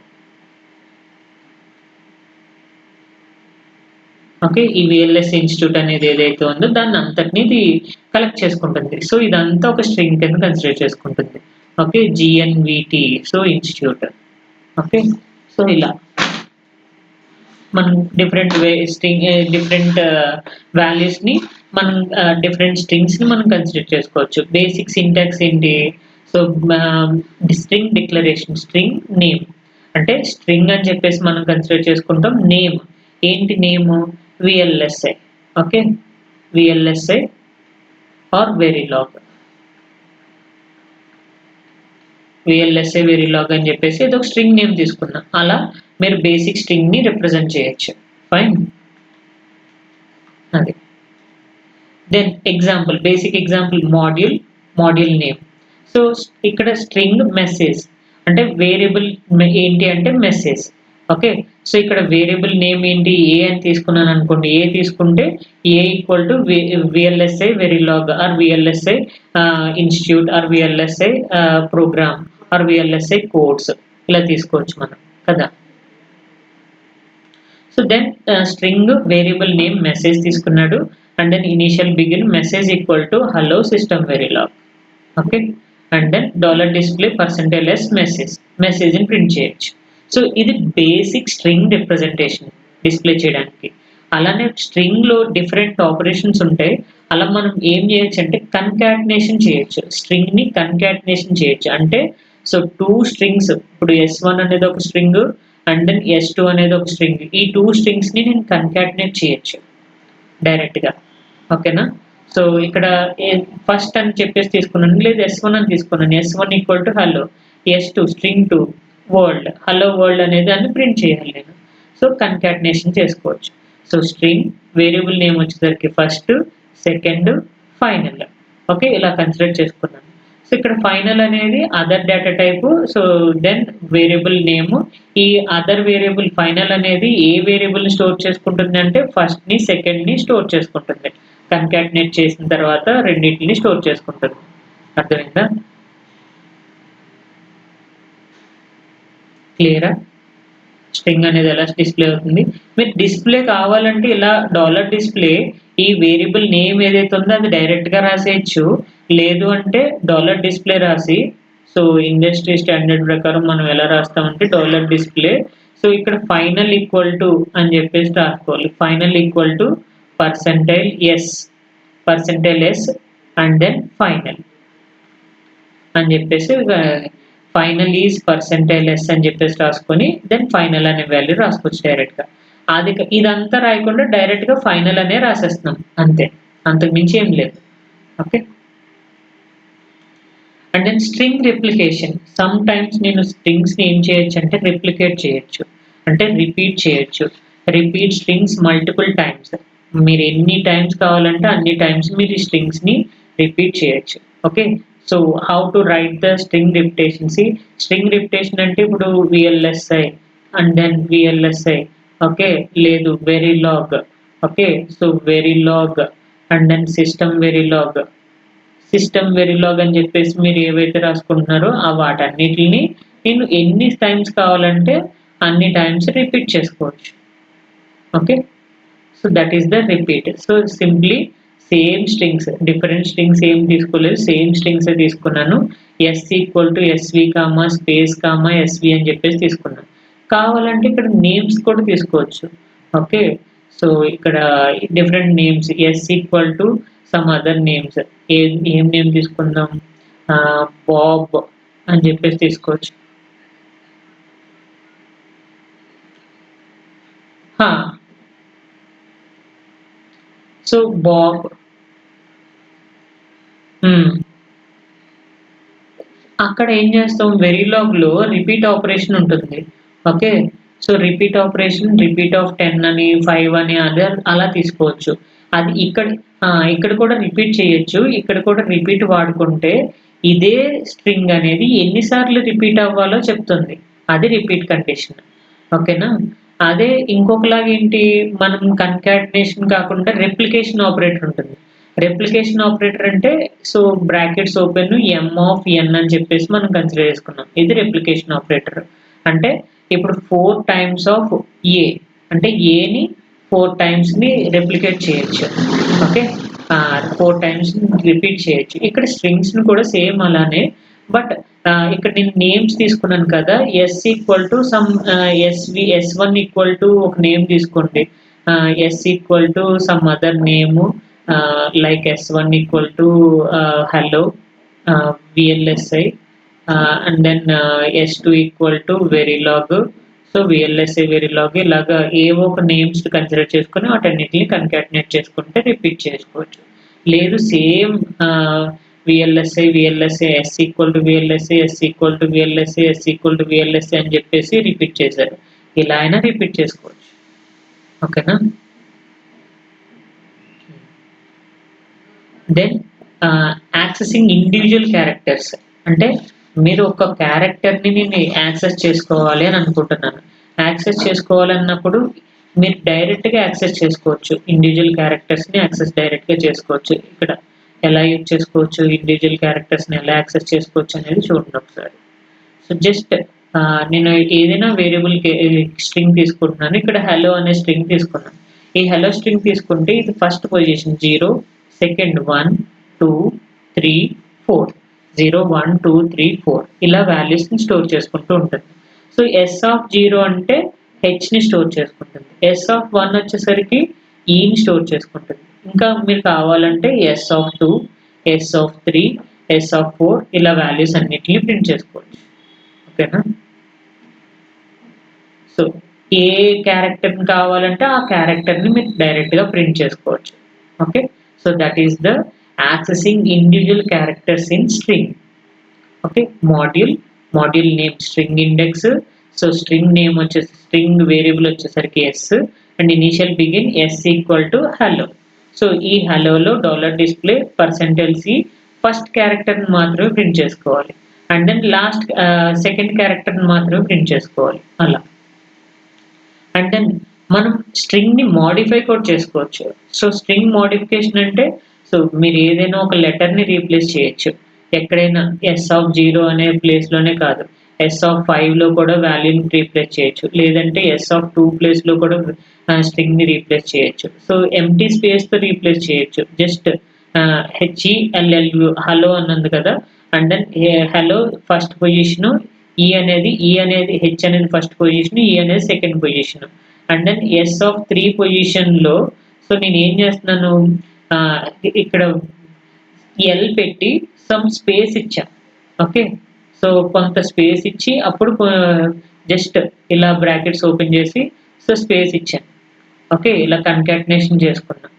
Okay, ఈ VLSI ఇన్స్టిట్యూట్ అనేది ఏదైతే ఉందో దాన్ని అంతటిని ఇది కలెక్ట్ చేసుకుంటుంది. సో ఇదంతా ఒక స్ట్రింగ్ కింద కన్సిడర్ చేసుకుంటుంది. Okay, GNVT, so institute. Okay, so ఇలా మనం డిఫరెంట్ డిఫరెంట్ వాల్యూస్ని మనం డిఫరెంట్ స్ట్రింగ్స్ని మనం కన్సిడర్ చేసుకోవచ్చు. బేసిక్ సింటాక్స్ ఏంటి? So string declaration, string name అంటే స్ట్రింగ్ అని చెప్పేసి మనం కన్సిడర్ చేసుకుంటాం. నేమ్ ఏంటి? Name VLSI. Okay, VLSI or Verilog. VLSI Verilog అని చెప్పేసి ఇది ఒక స్ట్రింగ్ నేమ్ తీసుకున్నా. అలా మీరు బేసిక్ స్ట్రింగ్ని రిప్రజెంట్ చేయొచ్చు. ఫైన్, అది. Then example, basic example module name. So ఇక్కడ స్ట్రింగ్ మెసేజ్ అంటే వేరియబుల్ ఏంటి అంటే మెసేజ్. ఓకే, సో ఇక్కడ వేరియబుల్ నేమ్ ఏంటి? ఏ అని తీసుకున్నాను అనుకోండి. ఏ తీసుకుంటే A equal to VLSI Verilog or VLSI institute or VLSI program or VLSI codes ఇలా తీసుకోవచ్చు మనం కదా. So then string variable name message తీసుకున్నాడు and then initial begin message equal to hello system Verilog. Okay, and then $display %s message ని print చేయొచ్చు. So ఇది basic string representation display చేయడానికి. అలానే స్ట్రింగ్ లో డిఫరెంట్ ఆపరేషన్స్ ఉంటాయి. అలా మనం ఏం చేయొచ్చు అంటే కన్కాటినేషన్ చేయొచ్చు, స్ట్రింగ్ ని కన్కాటినేషన్ చేయొచ్చు. అంటే సో 2 స్ట్రింగ్స్, ఇప్పుడు S1 అనేది ఒక స్ట్రింగ్ అండ్ దెన్ S2 అనేది ఒక స్ట్రింగ్, ఈ 2 స్ట్రింగ్స్ ని నేను కన్కాటినేట్ చేయొచ్చు డైరెక్ట్ గా. ఓకేనా, సో ఇక్కడ ఫస్ట్ అని చెప్పేసి తీసుకున్నాను, లేదు S1 అని తీసుకున్నాను. S1 equal to hello, S2 string 2 world, hello world అనేది దాన్ని ప్రింట్ చేయాలి నేను. సో కన్కాటినేషన్ చేసుకోవచ్చు. సో స్ట్రింగ్ వేరియబుల్ నేమ్ వచ్చేసరికి ఫస్ట్, సెకండ్, ఫైనల్. ఓకే, ఇలా కన్సిడర్ చేసుకున్నాను. సో ఇక్కడ ఫైనల్ అనేది other data type. So then variable name, ఈ అదర్ వేరియబుల్ ఫైనల్ అనేది ఏ వేరియబుల్ ని స్టోర్ చేసుకుంటుంది అంటే ఫస్ట్ ని సెకండ్ ని స్టోర్ చేసుకుంటుంది. కన్కాటినేట్ చేసిన తర్వాత రెండింటిని స్టోర్ చేసుకుంటుంది. అర్థమైందా? క్లియరా? స్ట్రింగ్ అనేది ఎలా డిస్ప్లే అవుతుంది. మీరు డిస్ప్లే కావాలంటే ఇలా $display ఈ వేరియబుల్ నేమ్ ఏదైతే ఉందో అది డైరెక్ట్ గా రాసేయచ్చు. లేదు అంటే $display రాసి, సో ఇండస్ట్రీ స్టాండర్డ్ ప్రకారం మనం ఎలా రాస్తామంటే $display. సో ఇక్కడ ఫైనల్ ఈక్వల్ టు అని చెప్పేసి రాసుకోవాలి. Final equal to %s and then final అని చెప్పేసి ఫైనల్ ఈజ్ %s అని చెప్పేసి రాసుకొని దెన్ ఫైనల్ అనే వాల్యూ రాసుకోవచ్చు డైరెక్ట్ గా. అది ఇదంతా రాయకుండా డైరెక్ట్ గా ఫైనల్ అనే రాసేస్తున్నాం అంతే, అంతకు మించి ఏం లేదు. Okay, and then string replication. Some times నేను స్ట్రింగ్స్ ని ఏం చేయొచ్చు అంటే రిప్లికేట్ చేయొచ్చు, అంటే రిపీట్ చేయొచ్చు. రిపీట్ స్ట్రింగ్స్ మల్టిపుల్ టైమ్స్, మీరు ఎన్ని టైమ్స్ కావాలంటే అన్ని టైమ్స్ మీరు ఈ స్ట్రింగ్స్ ని రిపీట్ చేయొచ్చు. Okay, so how to write the string repetition. String repetition అంటే ఇప్పుడు VLSI and then VLSI, okay, లేదు Verilog. Okay, so Verilog and then system Verilog అని చెప్పేసి మీరు ఏవైతే రాసుకుంటున్నారో ఆ వాటన్నిటిని నేను ఎన్ని టైమ్స్ కావాలంటే అన్ని టైమ్స్ రిపీట్ చేసుకోవచ్చు. Okay, so that is the repeat. So simply same strings, different strings ఏం తీసుకోలేదు, సేమ్ స్ట్రింగ్స్ తీసుకున్నాను. S equal to SV comma space comma SV అని చెప్పేసి తీసుకున్నాను. కావాలంటే ఇక్కడ నేమ్స్ కూడా తీసుకోవచ్చు. ఓకే, సో ఇక్కడ different names S equal to some other names, ఏం నేమ్ తీసుకుందాం, బాబ్ అని చెప్పేసి తీసుకోవచ్చు. సో బాబ్, అక్కడ ఏం చేస్తాం, వెరీలాగ్ లో రిపీట్ ఆపరేషన్ ఉంటుంది. Okay, so repeat operation repeat of 10 అని 5 అని అదే అలా తీసుకోవచ్చు. అది ఇక్కడ కూడా రిపీట్ చేయొచ్చు. ఇక్కడ కూడా రిపీట్ వాడుకుంటే ఇదే స్ట్రింగ్ అనేది ఎన్నిసార్లు రిపీట్ అవ్వాలో చెప్తుంది, అది రిపీట్ కండిషన్. ఓకేనా, అదే ఇంకొకలాగా ఏంటి, మనం కన్కాటినేషన్ కాకుండా రెప్లికేషన్ ఆపరేటర్ ఉంటుంది. రెప్లికేషన్ ఆపరేటర్ అంటే సో బ్రాకెట్స్ ఓపెన్ M(n) అని చెప్పేసి మనం కన్సిడర్ చేసుకున్నాం. ఇది రెప్లికేషన్ ఆపరేటర్ అంటే ఇప్పుడు 4 టైమ్స్ ఆఫ్ A అంటే ఏని 4 టైమ్స్ ని రెప్లికేట్ చేయొచ్చు. ఓకే, 4 టైమ్స్ రిపీట్ చేయొచ్చు. ఇక్కడ స్ట్రింగ్స్ ని కూడా సేమ్ అలానే, బట్ ఇక్కడ నేను నేమ్స్ తీసుకున్నాను కదా. S equal to some S1 equal to ఒక నేమ్ తీసుకోండి, S equal to some other name like S1 equal to hello VLSI and then S2 equal to verilog. So VLSI verilog ఇలాగా ఏవో ఒక names consider చేసుకొని వాటన్నిటిని concatenate చేసుకుంటే repeat చేసుకోవచ్చు. లేదు same VLSI S equal to VLSI S equal to VLSI S equal to VLSI అని చెప్పేసి రిపీట్ చేశారు, ఇలా అయినా రిపీట్ చేసుకోవచ్చు. ఓకేనా, దెన్ యాక్సెసింగ్ ఇండివిజువల్ క్యారెక్టర్స్ అంటే మీరు ఒక క్యారెక్టర్ని నేను యాక్సెస్ చేసుకోవాలి అని అనుకుంటున్నాను. యాక్సెస్ చేసుకోవాలన్నప్పుడు మీరు డైరెక్ట్గా యాక్సెస్ చేసుకోవచ్చు, ఇండివిజువల్ క్యారెక్టర్స్ని యాక్సెస్ డైరెక్ట్గా చేసుకోవచ్చు. ఇక్కడ ఎలా యూజ్ చేసుకోవచ్చు, ఇండివిజువల్ క్యారెక్టర్స్ని ఎలా యాక్సెస్ చేసుకోవచ్చు అనేది చూడండి ఒకసారి. సో జస్ట్ నేను ఏదైనా వేరియబుల్ స్ట్రింగ్ తీసుకుంటున్నాను. ఇక్కడ హలో అనే స్ట్రింగ్ తీసుకున్నాను. ఈ హలో స్ట్రింగ్ తీసుకుంటే ఇది ఫస్ట్ పొజిషన్ 0, సెకండ్ 1, 2, 3, 4. 0, 1, 2, 3, 4 ఇలా వాల్యూస్ని స్టోర్ చేసుకుంటూ ఉంటుంది. సో ఎస్ ఆఫ్ 0 అంటే హెచ్ని స్టోర్ చేసుకుంటుంది. ఎస్ ఆఫ్ 1 వచ్చేసరికి ఈని స్టోర్ చేసుకుంటుంది. ఇంకా మీరు కావాలంటే S of 2, S of 3, S of 4 ఇలా వాల్యూస్ అన్నిటిని ప్రింట్ చేసుకోవచ్చు. ఓకేనా? సో ఏ క్యారెక్టర్ని కావాలంటే ఆ క్యారెక్టర్ని మీరు డైరెక్ట్గా ప్రింట్ చేసుకోవచ్చు. Okay, so that is the accessing individual characters in string. Okay, module name string index. So string name వచ్చేసి స్ట్రింగ్ వేరియబుల్ వచ్చేసరికి S and initial begin S equal to hello. So ఈ హలోలో $display %c ఫస్ట్ క్యారెక్టర్ని మాత్రమే print చేసుకోవాలి and then last second క్యారెక్టర్ని మాత్రమే print చేసుకోవాలి అలా. అండ్ దెన్ మనం స్ట్రింగ్ని మోడిఫై కూడా చేసుకోవచ్చు. సో స్ట్రింగ్ మోడిఫికేషన్ అంటే సో మీరు ఏదైనా ఒక లెటర్ని రీప్లేస్ చేయొచ్చు. ఎక్కడైనా ఎస్ ఆఫ్ 0 అనే ప్లేస్లోనే కాదు, ఎస్ ఆఫ్ 5లో కూడా వాల్యూని రీప్లేస్ చేయొచ్చు, లేదంటే ఎస్ ఆఫ్ 2 ప్లేస్లో కూడా స్ట్రింగ్ని రీప్లేస్ చేయొచ్చు. సో ఎంటీ స్పేస్తో రీప్లేస్ చేయొచ్చు. జస్ట్ HELLU హలో అన్నది కదా, and then hello first position, ఈ అనేది హెచ్ అనేది ఫస్ట్ పొజిషన్, ఈ అనేది second position. And then S of 3 పొజిషన్లో సో నేను ఏం చేస్తున్నాను, ఇక్కడ ఎల్ పెట్టి సమ్ స్పేస్ ఇచ్చా. ఓకే, సో కొంత స్పేస్ ఇచ్చి అప్పుడు జస్ట్ ఇలా బ్రాకెట్స్ ఓపెన్ చేసి సో స్పేస్ ఇచ్చాను. ఓకే, ఇలా కన్కాటినేషన్ చేసుకున్నాను.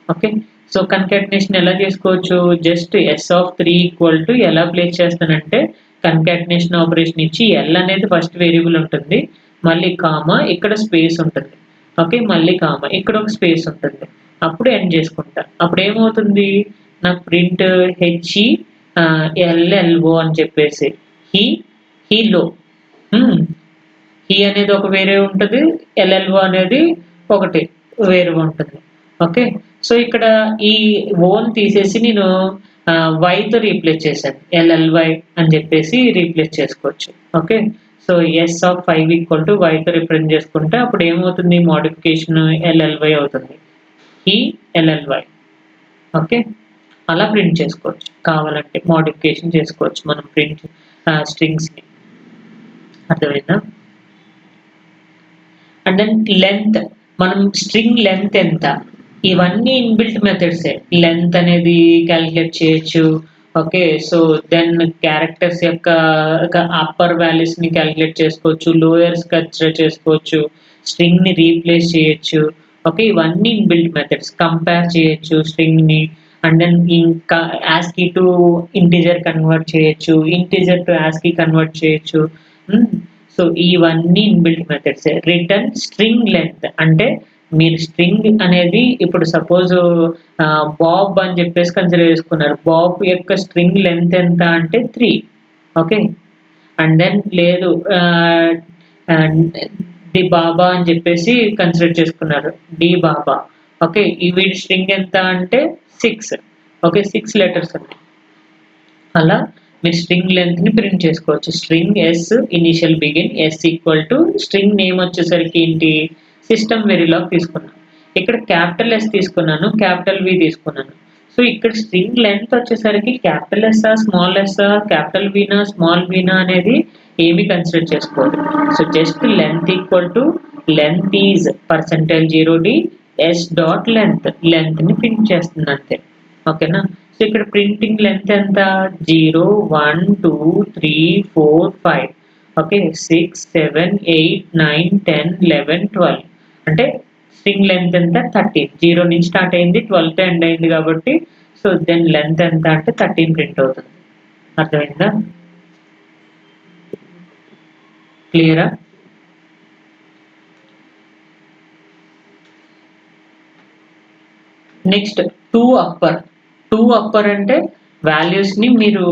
ఓకే, సో కన్కాటినేషన్ ఎలా చేసుకోవచ్చు, just S of 3 equal to ఎలా ప్లేస్ చేస్తానంటే కన్కాటినేషన్ ఆపరేషన్ ఇచ్చి ఎల్ అనేది ఫస్ట్ వేరియబుల్ ఉంటుంది, మళ్ళీ కామా ఇక్కడ స్పేస్ ఉంటుంది. ఓకే, మళ్ళీ కామా ఇక్కడ ఒక స్పేస్ ఉంటుంది, అప్పుడు ఎండ్ చేసుకుంటా. అప్పుడు ఏమవుతుంది, నాకు ప్రింట్ HELLO అని చెప్పేసి హీలో హీ అనేది ఒక వేరే ఉంటుంది, LLO అనేది ఒకటి వేరే ఉంటుంది. ఓకే, సో ఇక్కడ ఈ ఓన్ తీసేసి నేను వైతో రీప్లేస్ చేశాను, LLY అని చెప్పేసి రీప్లేస్ చేసుకోవచ్చు. Okay, so S of 5 equal to వైతో రిప్రజెంట్ చేసుకుంటే అప్పుడు ఏమవుతుంది, మోడిఫికేషన్ LLY అవుతుంది, LLY. ఓకే, అలా ప్రింట్ చేసుకోవచ్చు. కావాలంటే మోడిఫికేషన్ చేసుకోవచ్చు మనం ప్రింట్ స్ట్రింగ్స్ని. అర్థమైందా? అండ్ దెన్ లెంత్, మనం స్ట్రింగ్ లెంత్ ఎంత, ఇవన్నీ ఇన్బిల్ట్ మెథడ్సే. లెంత్ అనేది క్యాలిక్యులేట్ చేయొచ్చు. ఓకే, సో దెన్ క్యారెక్టర్స్ యొక్క అప్పర్ వాల్యూస్ని క్యాలిక్యులేట్ చేసుకోవచ్చు, లోయర్స్ కన్సిడర్ చేసుకోవచ్చు, స్ట్రింగ్ని రీప్లేస్ చేయొచ్చు. ఓకే, ఇవన్నీ ఇన్బిల్ట్ మెథడ్స్. కంపేర్ చేయొచ్చు స్ట్రింగ్ని, అండ్ దెన్ ఇంకా ASCII టు ఇంటీజర్ కన్వర్ట్ చేయొచ్చు, ఇంటీజర్ టు ASCII కన్వర్ట్ చేయొచ్చు. సో ఇవన్నీ inbuilt methods. Return string length అంటే మీరు స్ట్రింగ్ అనేది ఇప్పుడు సపోజ్ బాబ్ అని చెప్పేసి కన్సిడర్ చేసుకున్నారు, బాబ్ యొక్క స్ట్రింగ్ లెంత్ ఎంత అంటే 3. ఓకే, అండ్ దెన్ లేదు ది బాబా అని చెప్పేసి కన్సిడర్ చేసుకున్నారు, డి బాబా. ఓకే, ఈ వీడి స్ట్రింగ్ ఎంత అంటే 6. ఓకే, 6 లెటర్స్ ఉన్నాయి. అలా మీరు స్ట్రింగ్ లెంత్ని ప్రింట్ చేసుకోవచ్చు. String S initial begin S equal to string name వచ్చేసరికి ఏంటి, సిస్టమ్ వెరిలాగ్ తీసుకున్నాను. ఇక్కడ క్యాపిటల్ ఎస్ తీసుకున్నాను, క్యాపిటల్ వి తీసుకున్నాను. సో ఇక్కడ స్ట్రింగ్ లెంత్ వచ్చేసరికి క్యాపిటల్ ఎస్ఆ స్మాల్ ఎస్ఆ క్యాపిటల్ వీనా స్మాల్ వీనా అనేది ఏమి కన్సిడర్ చేసుకోవాలి. So just length equal to length is %0d S dot లెంత్ని ప్రింట్ చేస్తుంది అంతే. ఓకేనా, సో ఇక్కడ ప్రింటింగ్ లెంత్ ఎంత, 0, 1, 2, 3, 4, 5. ఓకే, 6, 7, 8, 9, 10, 11, 12 అంటే స్ట్రింగ్ లెంత్ ఎంత 13. 0 నుంచి స్టార్ట్ అయింది 12తో ఎండ్ అయింది కాబట్టి సో దెన్ లెంత్ ఎంత అంటే 13 ప్రింట్ అవుతుంది. అర్థమైందా? క్లియరా? నెక్స్ట్ టు అప్పర్ అంటే వాల్యూస్ని మీరు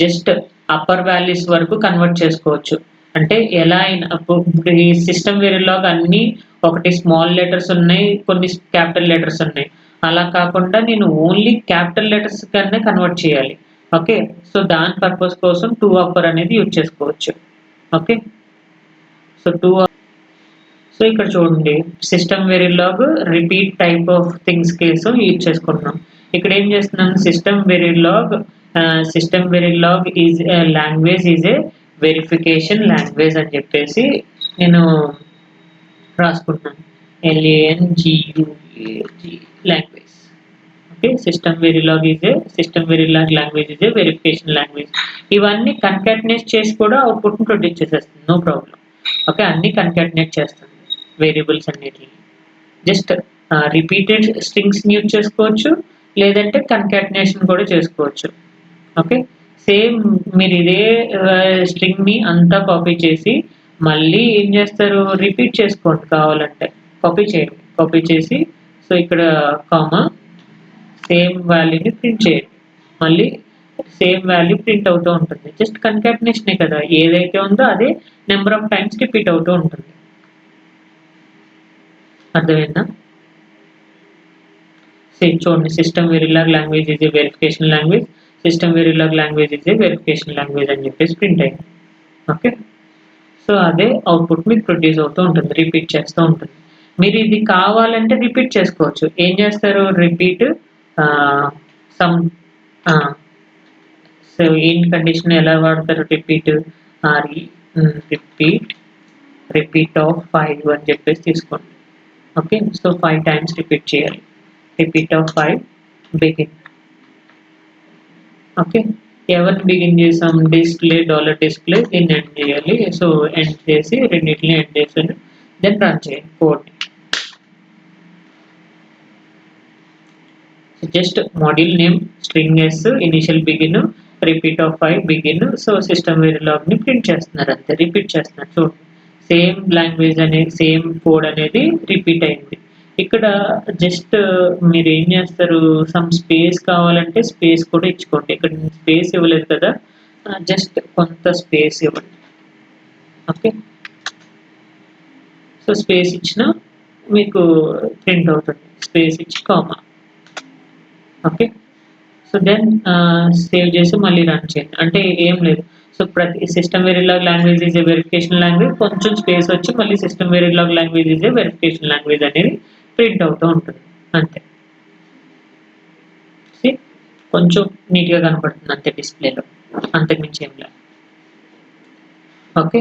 జస్ట్ అప్పర్ వాల్యూస్ వరకు కన్వర్ట్ చేసుకోవచ్చు. అంటే ఎలా అయినా ఇప్పుడు ఈ సిస్టమ్ వేరియలాగ్ అన్నీ ఒకటి స్మాల్ లెటర్స్ ఉన్నాయి, కొన్ని క్యాపిటల్ లెటర్స్ ఉన్నాయి. అలా కాకుండా నేను ఓన్లీ క్యాపిటల్ లెటర్స్ కన్నా కన్వర్ట్ చేయాలి. ఓకే, సో దాని పర్పస్ కోసం టు అప్పర్ అనేది యూజ్ చేసుకోవచ్చు. ఓకే. సో సో ఇక్కడ చూడండి, system Verilog repeat type of things case use చేసుకుంటున్నాం. ఇక్కడ ఏం చేస్తున్నాం, system Verilog is language is a verification language అని చెప్పేసి నేను రాసుకుంటున్నాను. LANGUAG language. Okay, system Verilog language is a verification language. ఇవన్నీ కన్కాటినేట్ చేసి కూడా అవుట్పుట్ ప్రొడ్యూస్ చేసేస్తుంది, నో ప్రాబ్లం. ఓకే, అన్ని కన్కాటినేట్ చేస్తుంది వేరియబుల్స్ అన్నిటిని. జస్ట్ రిపీటెడ్ స్ట్రింగ్స్ యూజ్ చేసుకోవచ్చు, లేదంటే కన్కాటినేషన్ కూడా చేసుకోవచ్చు. ఓకే, సేమ్ మీరు ఇదే స్ట్రింగ్ ని అంతా కాపీ చేసి మళ్ళీ ఏం చేస్తారు, రిపీట్ చేసుకోండి కావాలంటే. కాపీ చేసి సో ఇక్కడ కామా సేమ్ వాల్యూని ప్రింట్ చేయండి. మళ్ళీ సేమ్ వాల్యూ ప్రింట్ అవుతూ ఉంటుంది. జస్ట్ కన్కాటినేషనే కదా, ఏదైతే ఉందో అదే నెంబర్ ఆఫ్ టైమ్స్ రిపీట్ అవుతూ ఉంటుంది. అర్థమైందా? చూడండి, system Verilog language is a verification language, system Verilog language is a verification language అని చెప్పేసి ప్రింట్ అయింది. ఓకే, సో అదే అవుట్పుట్ మీకు ప్రొడ్యూస్ అవుతూ ఉంటుంది, రిపీట్ చేస్తూ ఉంటుంది. మీరు ఇది కావాలంటే రిపీట్ చేసుకోవచ్చు. ఏం చేస్తారు, repeat some so in condition ఎలా వాడతారు, రిపీట్ రిపీట్ ఆఫ్ 5 అని చెప్పేసి తీసుకోండి. ఓకే, సో 5 టైమ్స్ రిపీట్ చేయాలి. Repeat of 5 begin. ఓకే, ఎవరిని బిగిన్ చేసాం, డిస్ప్లే దీన్ని ఎండ్ చేయాలి. సో ఎండ్ చేసి రెండింటిని ఎండ్ చేసాను, దెన్ రన్ చేయండి code. Just module name string S initial begin repeat of 5 begin. So system Verilog ని ప్రింట్ చేస్తున్నారు, అంతే, రిపీట్ చేస్తున్నారు. చూడండి, సేమ్ లాంగ్వేజ్ అనేది, సేమ్ కోడ్ అనేది రిపీట్ అయింది. ఇక్కడ జస్ట్ మీరు ఏం చేస్తారు, సమ్ స్పేస్ కావాలంటే స్పేస్ కూడా ఇచ్చుకోండి. ఇక్కడ స్పేస్ ఇవ్వలేదు కదా, జస్ట్ కొంత స్పేస్ ఇవ్వండి. ఓకే, సో స్పేస్ ఇచ్చిన మీకు ప్రింట్ అవుతుంది, స్పేస్ ఇచ్చి comma. Okay, so then save చేసి మళ్ళీ రన్ చేయండి. అంటే ఏం లేదు, సో ప్రతి system Verilog language is a verification language, కొంచెం స్పేస్ వచ్చి మళ్ళీ system Verilog language is a verification language అనేది ప్రింట్ అవుతూ ఉంటుంది, అంతే. కొంచెం నీట్గా కనపడుతుంది అంతే డిస్ప్లేలో, అంతకుమించి ఏం లేదు. ఓకే,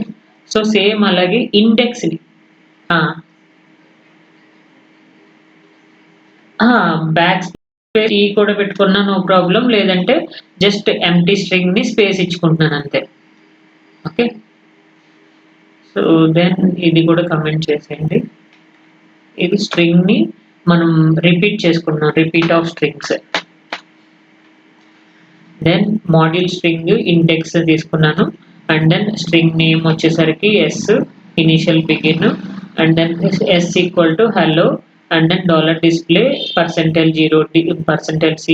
సో సేమ్ అలాగే ఇండెక్స్ని బ్యాక్ స్పేస్ ఈ కూడా పెట్టుకున్నా నో ప్రాబ్లం, లేదంటే జస్ట్ ఎంటీ స్ట్రింగ్ ని స్పేస్ ఇచ్చుకుంటున్నాను అంతే. ఓకే, సో దెన్ ఇది కూడా కమెంట్ చేసేయండి. ఇది స్ట్రింగ్ ని మనం రిపీట్ చేసుకున్నాం, repeat of strings. Then module string index తీసుకున్నాను, అండ్ దెన్ స్ట్రింగ్ నేమ్ వచ్చేసరికి S initial begin, and then S equal to hello, and then $display %0 %c.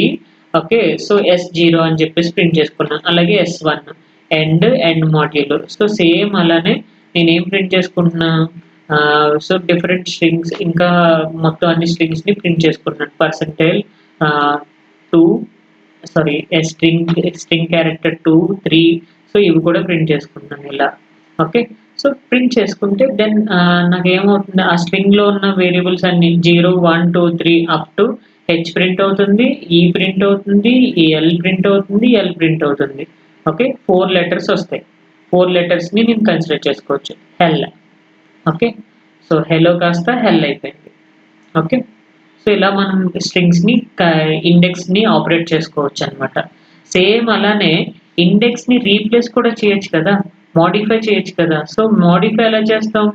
Okay, so S0 అని చెప్పేసి ప్రింట్ చేసుకున్నాను. అలాగే S1 end module. So same అలానే నేనేం print చేసుకుంటున్నా, so different strings, ఇంకా మొత్తం అన్ని స్ట్రింగ్స్ ని ప్రింట్ చేసుకున్నాను. %2 సారీ స్ట్రింగ్ క్యారెక్టర్ 2 3, సో ఇవి కూడా ప్రింట్ చేసుకుంటున్నాను ఇలా. ఓకే, సో ప్రింట్ చేసుకుంటే దెన్ నాకేమవుతుంది, ఆ స్ట్రింగ్ లో ఉన్న వేరియబుల్స్ అన్ని 0 1 2 3 అప్ టు హెచ్ ప్రింట్ అవుతుంది, ఈ ప్రింట్ అవుతుంది, ఈ ఎల్ ప్రింట్ అవుతుంది, ఎల్ ప్రింట్ అవుతుంది. ఓకే, 4 లెటర్స్ వస్తాయి. 4 లెటర్స్ ని నేను కన్సిడర్ చేసుకోవచ్చు, హెల్. ఓకే, సో హెలో కాస్త హెల్ అయిపోయింది. ఓకే, సో ఇలా మనం స్ట్రింగ్స్ ని ఇండెక్స్ ని ఆపరేట్ చేసుకోవచ్చు అనమాట. సేమ్ అలానే ఇండెక్స్ ని రీప్లేస్ కూడా చేయొచ్చు కదా, మోడిఫై చేయొచ్చు కదా. సో మోడిఫై ఎలా చేస్తాం,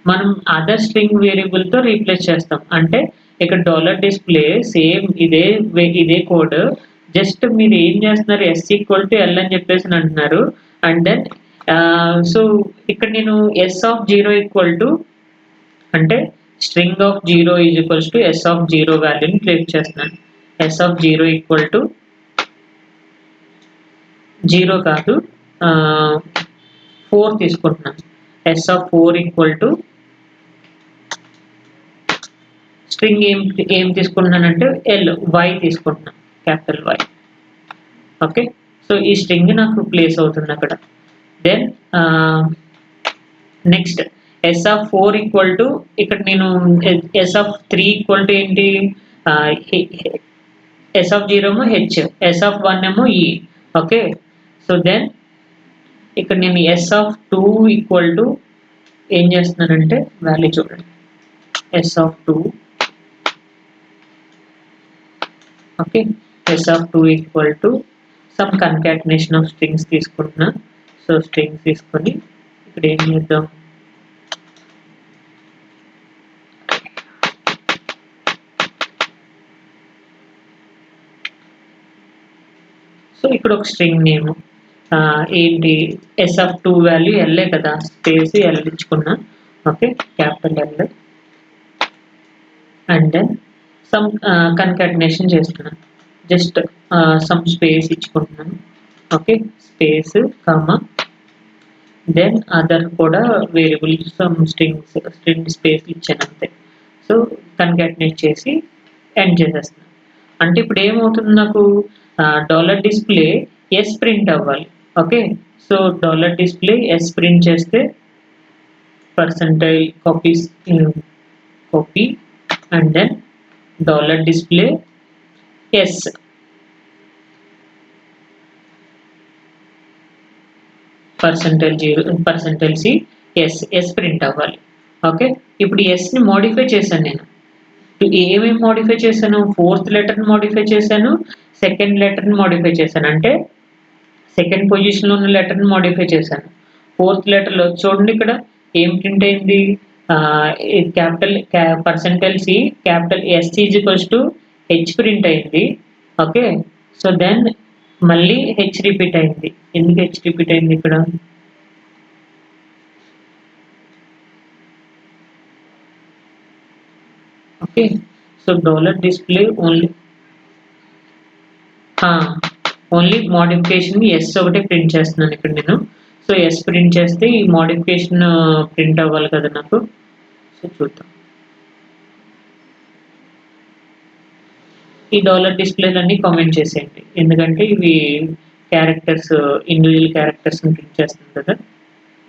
మనం అదర్ స్ట్రింగ్ వేరియబుల్ తో రీప్లేస్ చేస్తాం. అంటే ఇక్కడ $display సేమ్ ఇదే కోడ్, జస్ట్ మీరు ఏం చేస్తున్నారు, S=L అని చెప్పేసి అంటున్నారు. అండ్ దెన్ సో ఇక్కడ నేను S=0 అంటే స్ట్రింగ్ ఆఫ్ 0 S=0 వాల్యూని ప్లేస్ చేస్తున్నాను. S=0 0 కాదు 4 తీసుకుంటున్నాను. S=4 స్ట్రింగ్ ఏం తీసుకుంటున్నానంటే Y తీసుకుంటున్నాను, క్యాపిటల్ Y. ఓకే, సో ఈ స్ట్రింగ్ నాకు ప్లేస్ అవుతుంది అక్కడ. Then next S(4) equal to ఇక్కడ నేను S(3) ఈక్వల్ టు ఏంటి, S(0) ఏమో H, S(1) ఏమో E. ఓకే, సో దెన్ ఇక్కడ నేను S(2) ఈక్వల్ టు ఏం చేస్తున్నానంటే వాల్యూ చూడండి, S(2), okay, S(2) equal to some concatenation of strings తీసుకుంటున్నా. సో స్ట్రింగ్స్ తీసుకొని ఇక్కడ ఏం చేద్దాం, సో ఇక్కడ ఒక స్ట్రింగ్ నేమ్ ఏంటి, S(2) వాల్యూ ఎల్ఏ కదా, స్పేస్ ఎల్ ఇచ్చుకున్నా. Okay, capital L and then some concatenation చేస్తున్నాను, జస్ట్ సమ్ స్పేస్ ఇచ్చుకుంటున్నాను. Okay, space comma then other కూడా వేరియబుల్ సమ్ స్ట్రింగ్ స్పేస్ ఇచ్చాను అంతే. సో కన్కాటినేట్ చేసి ఎండ్ చేసేస్తున్నాను. అంటే ఇప్పుడు ఏమవుతుంది, నాకు డాలర్ డిస్ప్లే ఎస్ ప్రింట్ అవ్వాలి. Okay, so dollar display S print చేస్తే percentile copy and then dollar display S %0 S print అవ్వాలి. ఓకే, ఇప్పుడు ఎస్ని మోడిఫై చేశాను నేను. ఏమేమి మోడిఫై చేశాను, 4th లెటర్ని మోడిఫై చేశాను, 2nd లెటర్ని మోడిఫై చేశాను, అంటే సెకండ్ పొజిషన్లో ఉన్న లెటర్ని మోడిఫై చేశాను. 4th లెటర్లో చూడండి ఇక్కడ ఏం ప్రింట్ అయింది, capital %C capital S equals to H print అయింది. ఓకే, సో దెన్ మళ్ళీ హెచ్ రిపీట్ అయింది. ఎందుకు హెచ్ రిపీట్ అయింది ఇక్కడ, okay, so dollar display only modification S ఒకటే ప్రింట్ చేస్తున్నాను ఇక్కడ నేను. సో ఎస్ ప్రింట్ చేస్తే ఈ మోడిఫికేషన్ ప్రింట్ అవ్వాలి కదా నాకు. సో చూద్దాం, ఈ డాలర్ డిస్ప్లేలన్నీ కామెంట్ చేసేయండి, ఎందుకంటే ఇవి క్యారెక్టర్స్, ఇండివిజువల్ క్యారెక్టర్స్ని ప్రింట్ చేస్తుంది కదా,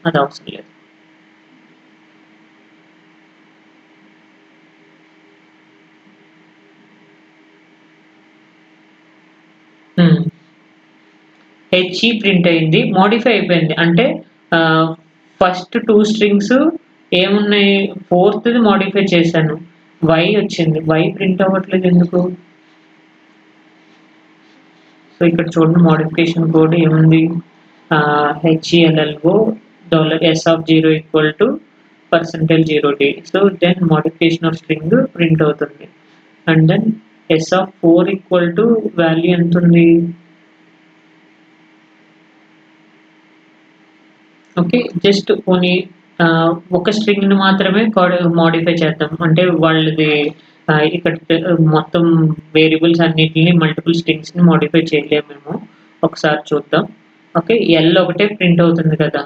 అది అవసరం లేదు. హెచ్ఈ ప్రింట్ అయింది, మోడిఫై అయిపోయింది. అంటే ఫస్ట్ 2 స్ట్రింగ్స్ ఏమున్నాయి, 4th మోడిఫై చేశాను, వై వచ్చింది, వై ప్రింట్ అవ్వట్లేదు ఎందుకు. సో ఇక్కడ చూడండి మోడిఫికేషన్ కోడ్ ఏముంది, HELLO $S(0) equal to %0D. So then modification of string print అవుతుంది. And then S(4) equal to value ఎంత ఉంది, ఓకే, జస్ట్ పోనీ ఒక స్ట్రింగ్ని మాత్రమే మోడిఫై చేద్దాం, అంటే వాళ్ళది ఇక్కడ మొత్తం వేరియబుల్స్ అన్నిటిని మల్టిపుల్ స్ట్రింగ్స్ని మోడిఫై చేయలేము మేము. ఒకసారి చూద్దాం. ఓకే, ఎల్ ఒకటే ప్రింట్ అవుతుంది కదా.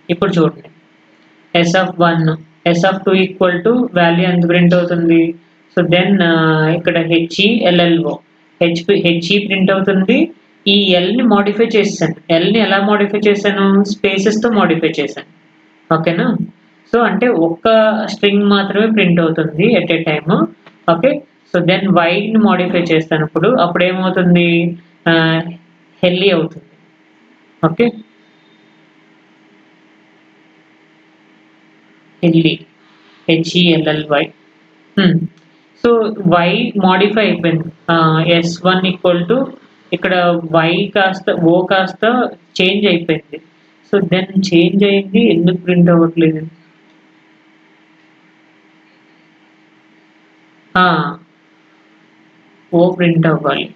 ఇప్పుడు చూడండి, S(1), S(2) equal to value ఎంత ప్రింట్ అవుతుంది. సో దెన్ ఇక్కడ HELLO హెచ్ఈ ప్రింట్ అవుతుంది. ఈ ఎల్ని మోడిఫై చేశాను, ఎల్ని ఎలా మోడిఫై చేశాను, స్పేసెస్తో మోడిఫై చేశాను. ఓకేనా, సో అంటే ఒక్క స్ట్రింగ్ మాత్రమే ప్రింట్ అవుతుంది at a time. Okay, so then వైని మోడిఫై చేస్తాను, అప్పుడు ఏమవుతుంది, హెల్లీ అవుతుంది. Okay, helly HELLY. So Y modify అయిపోయింది, S(1) ఈక్వల్ టు ఇక్కడ వై కాస్త ఓ కాస్త చేంజ్ అయిపోయింది. సో దెన్ చేంజ్ అయింది, ఎందుకు ప్రింట్ అవ్వట్లేదు, ఓ ప్రింట్ అవ్వాలి.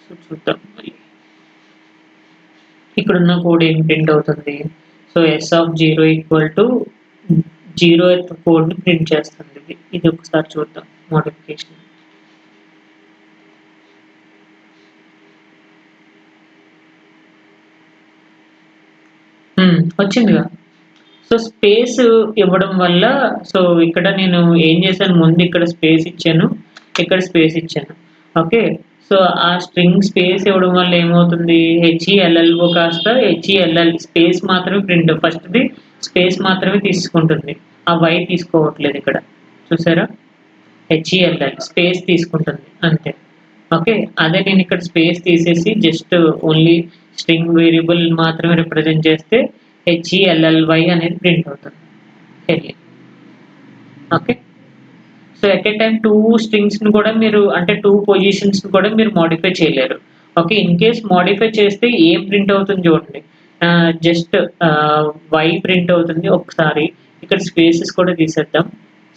సో చూద్దాం ఇక్కడున్న కోడ్ ఏం ప్రింట్ అవుతుంది. So S(0) equal to 0th కోడ్ని ప్రింట్ చేస్తుంది. ఇది ఒకసారి చూద్దాం మోడిఫికేషన్. వచ్చిందిగా. సో స్పేస్ ఇవ్వడం వల్ల, సో ఇక్కడ నేను ఏం చేశాను, ముందు ఇక్కడ స్పేస్ ఇచ్చాను, ఇక్కడ స్పేస్ ఇచ్చాను. ఓకే, సో ఆ స్ట్రింగ్ స్పేస్ ఇవ్వడం వల్ల ఏమవుతుంది, హెచ్ఈఎల్ఎల్ఓ కాస్త హెచ్ఈఎల్ఎల్ స్పేస్ మాత్రమే ప్రింట్, ఫస్ట్ది స్పేస్ మాత్రమే తీసుకుంటుంది, ఆ వై తీసుకోవట్లేదు ఇక్కడ. చూసారా, హెచ్ఈఎల్ఎల్ స్పేస్ తీసుకుంటుంది అంతే. ఓకే, అదే నేను ఇక్కడ స్పేస్ తీసేసి జస్ట్ ఓన్లీ స్ట్రింగ్ వేరియబుల్ మాత్రమే రిప్రజెంట్ చేస్తే హెచ్ఈఎల్ఎల్వై అనేది ప్రింట్ అవుతుంది. Okay, so at a time two strings ని కూడా మీరు, అంటే టూ పొజిషన్స్ ని కూడా మీరు మోడిఫై చేయలేరు. ఓకే, ఇన్ కేస్ మోడిఫై చేస్తే ఏం ప్రింట్ అవుతుంది చూడండి, జస్ట్ వై ప్రింట్ అవుతుంది. ఒకసారి ఇక్కడ స్పేసెస్ కూడా తీసేద్దాం,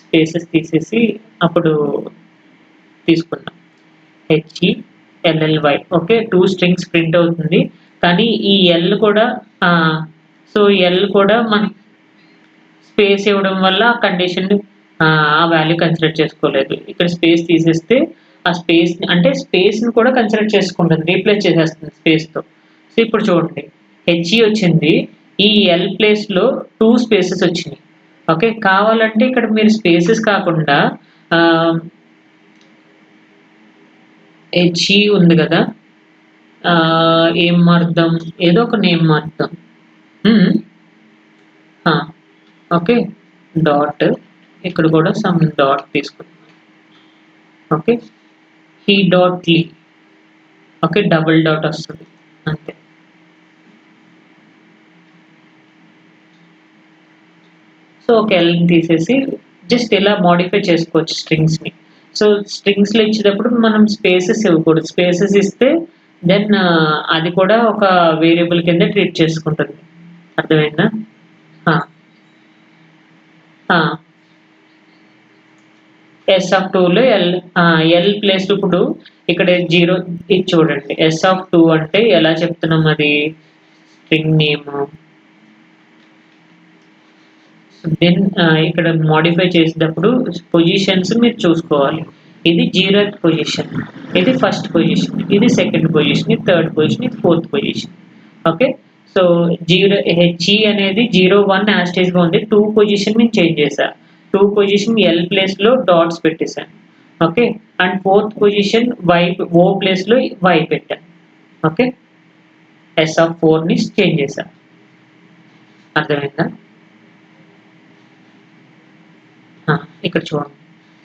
స్పేసెస్ తీసేసి అప్పుడు తీసుకుందాం హెచ్ఈఎల్ఎల్వై. ఓకే, టూ స్ట్రింగ్స్ ప్రింట్ అవుతుంది, కానీ ఈ ఎల్ కూడా సో ఎల్ కూడా మన స్పేస్ ఇవ్వడం వల్ల ఆ కండిషన్ ఆ వాల్యూ కన్సిడర్ చేసుకోలేదు. ఇక్కడ స్పేస్ తీసేస్తే ఆ స్పేస్ అంటే స్పేస్ ని కూడా కన్సిడర్ చేసుకుంటుంది, రీప్లేస్ చేసేస్తుంది స్పేస్ తో. సో ఇప్పుడు చూడండి, హెచ్ఈ వచ్చింది, ఈ ఎల్ ప్లేస్ లో టూ స్పేసెస్ వచ్చినాయి. ఓకే, కావాలంటే ఇక్కడ మీరు స్పేసెస్ కాకుండా హెచ్ఈ ఉంది కదా, ఏం మారుద్దాం, ఏదో ఒక నేమ్ మారుద్దాం. ఓకే, డాట్, ఇక్కడ కూడా సమ్ డాట్ తీసుకుందాం. ఓకే, హీ డాట్ లీ. ఓకే, డబుల్ డాట్ వస్తుంది అంతే. సో ఒక ఎల్ని తీసేసి జస్ట్ ఇలా మోడిఫై చేసుకోవచ్చు స్ట్రింగ్స్ ని. సో స్ట్రింగ్స్ లో ఇచ్చేటప్పుడు మనం స్పేసెస్ ఇవ్వకూడదు, స్పేసెస్ ఇస్తే దెన్ అది కూడా ఒక వేరియబుల్ కింద ట్రీట్ చేసుకుంటుంది. అర్థమైందా? ఎస్ ఆఫ్ టూలో ఎల్ ప్లేస్ ఇప్పుడు ఇక్కడ జీరో ఇది చూడండి, ఎస్ ఆఫ్ టూ అంటే ఎలా చెప్తున్నాం, అది స్ట్రింగ్ నేమ్. దెన్ ఇక్కడ మోడిఫై చేసేటప్పుడు పొజిషన్స్ మీరు చూసుకోవాలి. ఇది 0th పొజిషన్, ఇది ఫస్ట్ పొజిషన్, ఇది సెకండ్ పొజిషన్, ఇది థర్డ్ పొజిషన్, ఇది fourth position. Okay, so H E అనేది 01 యాస్టేజ్ గా ఉంది, టూ పొజిషన్ నేను చేంజ్ చేశా, టూ పొజిషన్ ఎల్ ప్లేస్ లో డాట్స్ పెట్టేశాను. Okay, and fourth position Y O place లో వై పెట్టాను. ఓకే, ఎస్ ఆఫ్ 4 ని చేంజ్ చేశా. అర్థమైందా? ఇక్కడ చూడండి,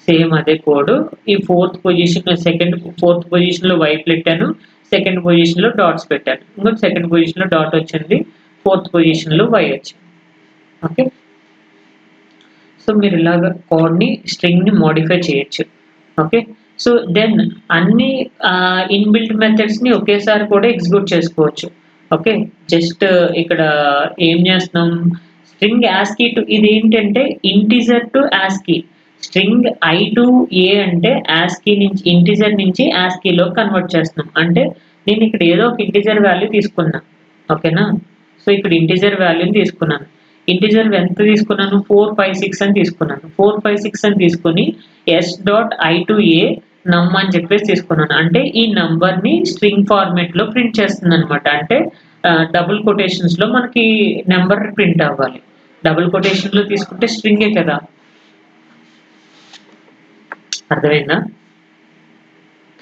సేమ్ అదే కోడ్, ఈ ఫోర్త్ పొజిషన్ లో వై పెట్టాను, సెకండ్ పొజిషన్ లో డాట్స్ పెట్టాను, ఇంకొక సెకండ్ పొజిషన్ లో డాట్ వచ్చింది, ఫోర్త్ పొజిషన్ లో వై వచ్చింది. ఓకే, సో మీరు ఇలాగ కోడ్ ని స్ట్రింగ్ ని మోడిఫై చేయొచ్చు. ఓకే, సో దెన్ అన్ని ఇన్బిల్ట్ మెథడ్స్ ని ఒకేసారి కూడా ఎగ్జిక్యూట్ చేసుకోవచ్చు. ఓకే, జస్ట్ ఇక్కడ ఏం చేస్తున్నాం, స్ట్రింగ్ యాస్కీ టు, ఇది ఏంటంటే integer to ASCII, string I to A అంటే యాస్కీ నుంచి, ఇంటిజర్ నుంచి యాస్కీలో కన్వర్ట్ చేస్తున్నాం. అంటే నేను ఇక్కడ ఏదో ఒక ఇంటిజర్ వాల్యూ తీసుకున్నా. ఓకేనా, సో ఇక్కడ ఇంటిజర్ వాల్యూని తీసుకున్నాను, ఇంటిజర్ ఎంత తీసుకున్నాను, 456 అని తీసుకున్నాను, 456 అని తీసుకుని ఎస్ డాట్ ఐ టు ఏ నమ్ అని చెప్పేసి తీసుకున్నాను. అంటే ఈ నంబర్ ని స్ట్రింగ్ ఫార్మేట్ లో ప్రింట్ చేస్తుంది అనమాట. అంటే డబుల్ కొటేషన్స్ లో మనకి నెంబర్ ప్రింట్ అవ్వాలి, డబుల్ కొటేషన్ లో తీసుకుంటే స్ట్రింగే కదా. అర్థమైందా?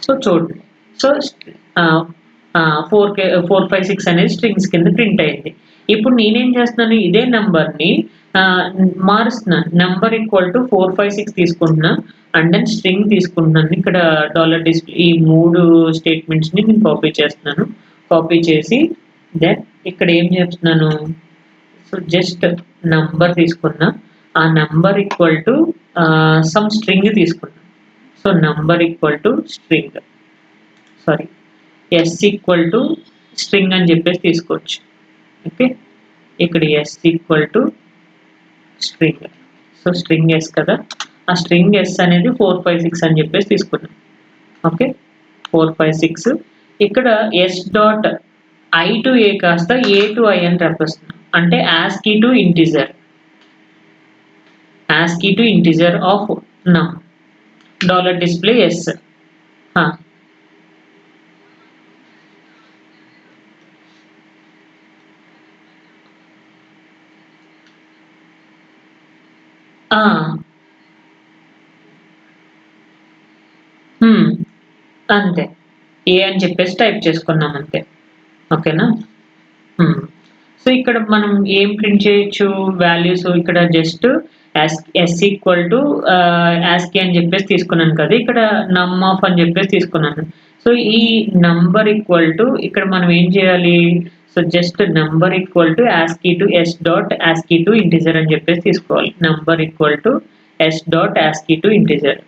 సో చూడండి, సో 456 అనేది స్ట్రింగ్స్ కింద ప్రింట్ అయింది. ఇప్పుడు నేనేం చేస్తున్నాను, ఇదే నెంబర్ ని మారుస్తున్నాను, నెంబర్ ఈక్వల్ టు 456 తీసుకుంటున్నా, అండ్ దెన్ స్ట్రింగ్ తీసుకుంటున్నాను. ఇక్కడ $డిస్ప్లే, ఈ మూడు స్టేట్మెంట్స్ ని నేను కాపీ చేస్తున్నాను, కాపీ చేసి దెన్ ఇక్కడ ఏం చేస్తున్నాను, సో జస్ట్ నంబర్ తీసుకున్నా, ఆ number equal to some string తీసుకున్నా. So number equal to string, sorry S equal to string అని చెప్పేసి తీసుకోవచ్చు. ఓకే, ఇక్కడ S equal to string, so string S కదా, ఆ స్ట్రింగ్ ఎస్ అనేది 456 అని చెప్పేసి తీసుకున్నాం. ఓకే, 456, ఇక్కడ ఎస్ డాట్ ఐ టు ఏ కాస్త ఏ టు ఐ అని రప్పిస్తున్నాం, అంటే ASCII to integer, ASCII to integer of నమ్, $డిస్ప్లే ఎస్. అంతే, ఏ అని చెప్పేసి టైప్ చేసుకున్నాం అంతే. ఓకేనా? సో ఇక్కడ మనం ఏం ప్రింట్ చేయొచ్చు వాల్యూస్ ఇక్కడ just S equal to ASCII అని చెప్పేసి తీసుకున్నాను కదా, ఇక్కడ నమ్ ఆఫ్ అని చెప్పేసి తీసుకున్నాను. సో ఈ నంబర్ ఈక్వల్ టు ఇక్కడ మనం ఏం చేయాలి, so just number equal to ASCII to S dot ASCII to integer అని చెప్పేసి తీసుకోవాలి. Number equal to S dot ASCII to integer.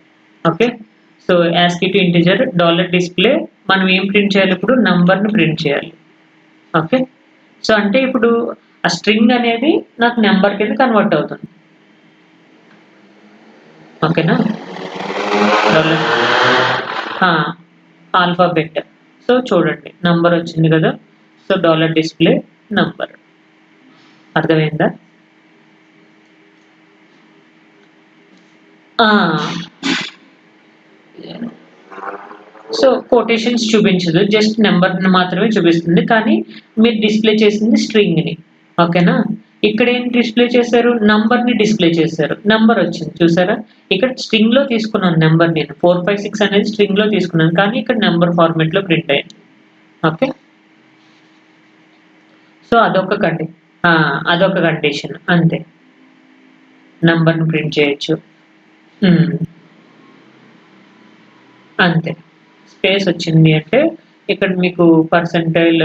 Okay, so ASCII to integer dollar display మనం ఏం ప్రింట్ చేయాలి, ఇప్పుడు నంబర్ని ప్రింట్ చేయాలి. ఓకే, సో అంటే ఇప్పుడు ఆ స్ట్రింగ్ అనేది నాకు నెంబర్ కింద కన్వర్ట్ అవుతుంది. ఓకేనా? ఆల్ఫాబెట్. సో చూడండి నంబర్ వచ్చింది కదా, సో డాలర్ డిస్ప్లే నంబర్. అర్థమైందా? సో కొటేషన్స్ చూపించదు, జస్ట్ నెంబర్ని మాత్రమే చూపిస్తుంది, కానీ మీరు డిస్ప్లే చేసింది స్ట్రింగ్ని. ఓకేనా? ఇక్కడ ఏం డిస్ప్లే చేశారు, నంబర్ని డిస్ప్లే చేశారు, నెంబర్ వచ్చింది చూసారా. ఇక్కడ స్ట్రింగ్లో తీసుకున్నాను నెంబర్, నేను 456 అనేది స్ట్రింగ్లో తీసుకున్నాను, కానీ ఇక్కడ నెంబర్ ఫార్మేట్లో ప్రింట్ అయింది. ఓకే, సో అదొక కండిషన్ అంతే. నంబర్ని ప్రింట్ చేయొచ్చు అంతే. స్పేస్ వచ్చింది అంటే ఇక్కడ మీకు పర్సెంటైల్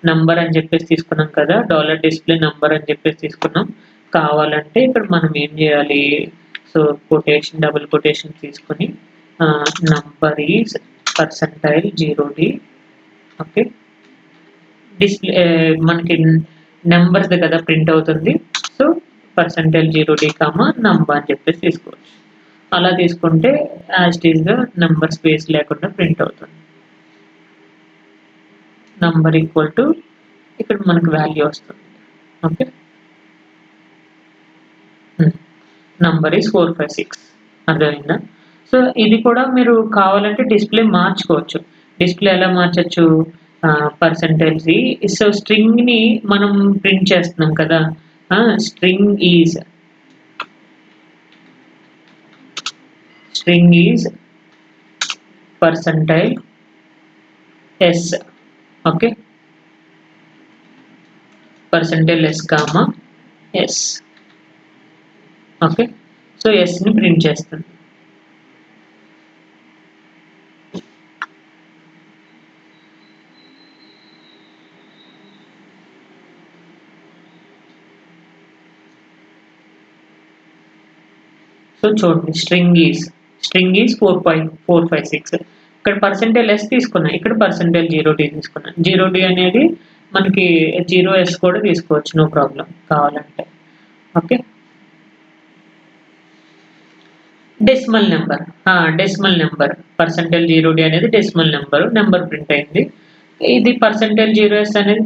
నంబర్ అని చెప్పేసి తీసుకున్నాం కదా, డాలర్ డిస్ప్లే నంబర్ అని చెప్పేసి తీసుకున్నాం. కావాలంటే ఇక్కడ మనం ఏం చేయాలి, సో కొటేషన్ డబుల్ కొటేషన్ తీసుకొని number is percentile 0D. Okay, display మనకి నెంబర్ది కదా ప్రింట్ అవుతుంది, so percentile 0D comma number అని చెప్పేసి తీసుకోవచ్చు. అలా తీసుకుంటే యాజ్ ఇట్ ఈస్గా నెంబర్ స్పేస్ లేకుండా ప్రింట్ అవుతుంది. నంబర్ ఈక్వల్ టు ఇక్కడ మనకు వాల్యూ వస్తుంది. Okay, number is 456. అర్థమైందా? సో ఇది కూడా మీరు కావాలంటే డిస్ప్లే మార్చుకోవచ్చు. డిస్ప్లే ఎలా మార్చచ్చు, పర్సెంటేజ్. సో స్ట్రింగ్ని మనం ప్రింట్ చేస్తున్నాం కదా, string is percentile s. Okay, percentile s comma s. Okay, so s ని ప్రింట్ చేస్తుంది. సో చూడండి స్ట్రింగ్ ఈజ్ 456. ఇక్కడ పర్సెంటేజ్ ఎస్ తీసుకున్నా, ఇక్కడ పర్సెంటేజ్ 0D తీసుకున్నా. 0D అనేది మనకి 0s కూడా తీసుకోవచ్చు, నో ప్రాబ్లం కావాలంటే. Okay, decimal number percentage 0D అనేది డెసిమల్ నెంబర్ ప్రింట్ అయింది. ఇది పర్సెంటేజ్ 0s అనేది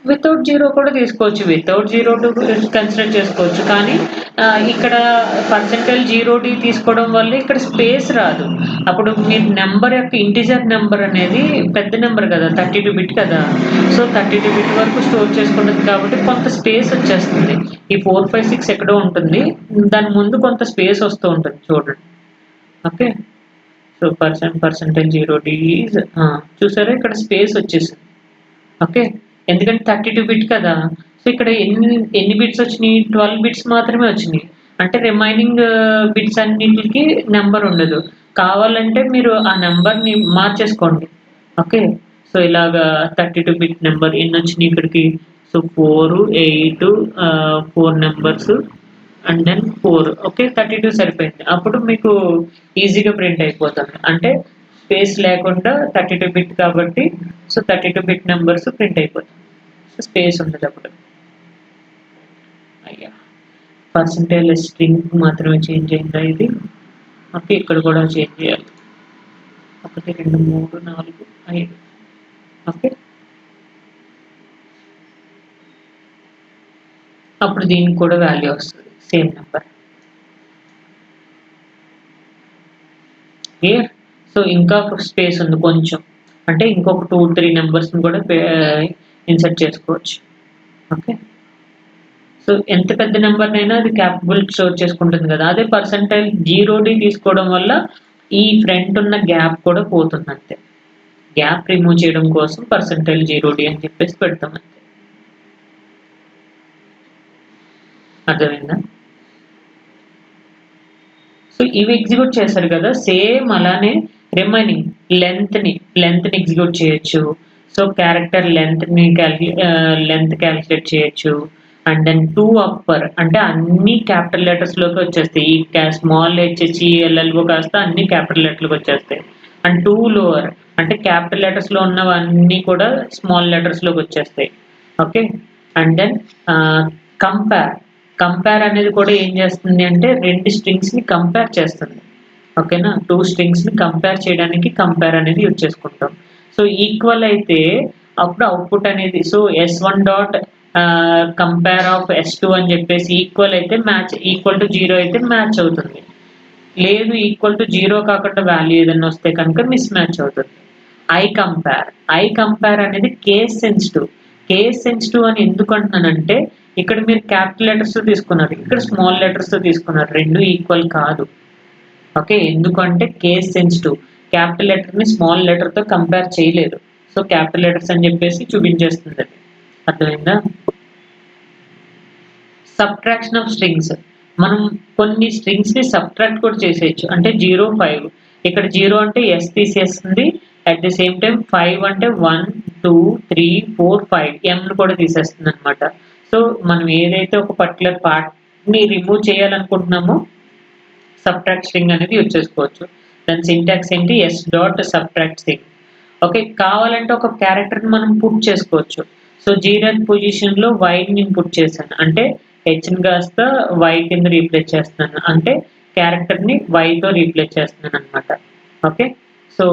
వితౌట్ 0 కూడా తీసుకోవచ్చు, వితౌట్ 0 కన్సిడర్ చేసుకోవచ్చు. కానీ ఇక్కడ పర్సెంటేజ్ 0D తీసుకోవడం వల్ల ఇక్కడ స్పేస్ రాదు. అప్పుడు మీరు నెంబర్ యొక్క ఇంటిజర్ నెంబర్ అనేది పెద్ద నెంబర్ కదా, 32 బిట్ కదా, సో 32 బిట్ వరకు స్టోర్ చేసుకుంటుంది కాబట్టి కొంత స్పేస్ వచ్చేస్తుంది. ఈ 456 ఎక్కడో ఉంటుంది, దాని ముందు కొంత స్పేస్ వస్తూ ఉంటుంది చూడండి. ఓకే, సో పర్సెంటేజ్ 0D చూసారా ఇక్కడ స్పేస్ వచ్చేసింది. ఓకే, ఎందుకంటే 32 బిట్ కదా, సో ఇక్కడ ఎన్ని బిట్స్ వచ్చినాయి, 12 బిట్స్ మాత్రమే వచ్చినాయి. అంటే రిమైనింగ్ బిట్స్ అన్నింటికి నెంబర్ ఉండదు. కావాలంటే మీరు ఆ నెంబర్ని మార్చేసుకోండి. ఓకే, సో ఇలాగా 32 బిట్ నెంబర్ ఎన్ని వచ్చినాయి ఇక్కడికి, so 4 8 4 numbers and then 4. Okay, 32 సరిపోయింది. అప్పుడు మీకు ఈజీగా ప్రింట్ అయిపోతుంది, అంటే స్పేస్ లేకుండా 32 బిట్ కాబట్టి, సో 32 బిట్ నెంబర్స్ ప్రింట్ అయిపోతాయి, స్పేస్ ఉండదు అప్పుడు. అయ్యా, పర్సెంటేజ్ స్ట్రింగ్ మాత్రమే చేంజ్ అయిందా ఇది. ఓకే, ఇక్కడ కూడా చేంజ్ చేయాలి. 1 2 3 4 5. ఓకే, అప్పుడు దీనికి కూడా వాల్యూ వస్తుంది, సేమ్ నెంబర్. క్లియర్? సో ఇంకా స్పేస్ ఉంది కొంచెం, అంటే ఇంకొక 2-3 నెంబర్స్ని కూడా ఇన్సర్ట్ చేసుకోవచ్చు. ఓకే, సో ఎంత పెద్ద నెంబర్నైనా అది క్యాపబుల్ స్టోర్ చేసుకుంటుంది కదా. అదే పర్సెంటైల్ 0D తీసుకోవడం వల్ల ఈ ఫ్రంట్ ఉన్న గ్యాప్ కూడా పోతుంది అంతే. గ్యాప్ రిమూవ్ చేయడం కోసం %0d అని చెప్పేసి పెడతాం అంతే. అర్థమైందా? సో ఇవి ఎగ్జిక్యూట్ చేశారు కదా, సేమ్ అలానే రిమైనింగ్ లెంత్ ని ఎగ్జిక్యూట్ చేయొచ్చు. సో క్యారెక్టర్ లెంత్ క్యాలిక్యులేట్ చేయొచ్చు. అండ్ దెన్ 2 అప్పర్ అంటే అన్ని క్యాపిటల్ లెటర్స్ లోకి వచ్చేస్తాయి. ఈ స్మాల్ HHELLO కాస్త అన్ని క్యాపిటల్ లెటర్లకు వచ్చేస్తాయి. అండ్ 2 లోవర్ అంటే క్యాపిటల్ లెటర్స్ లో ఉన్నవన్నీ కూడా స్మాల్ లెటర్స్ లోకి వచ్చేస్తాయి. ఓకే. అండ్ దెన్ కంపేర్ అనేది కూడా ఏం చేస్తుంది అంటే 2 స్ట్రింగ్స్ ని కంపేర్ చేస్తుంది. ఓకేనా, 2 స్ట్రింగ్స్ ని కంపేర్ చేయడానికి కంపేర్ అనేది యూజ్ చేసుకుంటాం. సో ఈక్వల్ అయితే అప్పుడు అవుట్పుట్ అనేది so S1 dot compare of S2 అని చెప్పేసి ఈక్వల్ అయితే మ్యాచ్, ఈక్వల్ టు 0 అయితే మ్యాచ్ అవుతుంది. లేదు ఈక్వల్ టు 0 కాకుండా వాల్యూ ఏదైనా వస్తే కనుక మిస్ మ్యాచ్ అవుతుంది. ఐ కంపేర్ అనేది కేస్ సెన్సిటివ్ అని ఎందుకు అంటున్నానంటే ఇక్కడ మీరు క్యాపిటల్ లెటర్స్ తో తీసుకున్నారు, ఇక్కడ స్మాల్ లెటర్స్ తో తీసుకున్నారు, రెండు ఈక్వల్ కాదు. ఓకే, ఎందుకంటే కేస్ సెన్సిటివ్, క్యాపిటల్ లెటర్ ని స్మాల్ లెటర్ తో కంపేర్ చేయలేదు. సో క్యాపిటల్ లెటర్స్ అని చెప్పేసి చూపించేస్తుంది అది. అర్థమైందా? సబ్ట్రాక్షన్ ఆఫ్ స్ట్రింగ్స్, మనం కొన్ని స్ట్రింగ్స్ ని సబ్ట్రాక్ట్ కూడా చేసేయచ్చు. అంటే 0, 5 ఇక్కడ 0 అంటే S తీసేస్తుంది, అట్ ది సేమ్ టైం 5 అంటే 1, 2, 3, 4, 5 M కూడా తీసేస్తుంది అనమాట. సో మనం ఏదైతే ఒక పర్టికులర్ పార్ట్ ని రిమూవ్ చేయాలనుకుంటున్నామో సబ్ట్రాక్ట్ స్ట్రింగ్ అనేది యూజ్ చేసుకోవచ్చు. దాని సింటాక్స్ ఏంటి, S dot subtract string. Okay, కావాలంటే ఒక క్యారెక్టర్ ని మనం పుట్ చేసుకోవచ్చు. సో 0th పొజిషన్ లో y ని పుట్ చేశాను అంటే H ని కాస్త y కింద రీప్లేస్ చేస్తున్నాను, అంటే క్యారెక్టర్ ని y తో రీప్లేస్ చేస్తున్నాను అనమాట. ఓకే, సో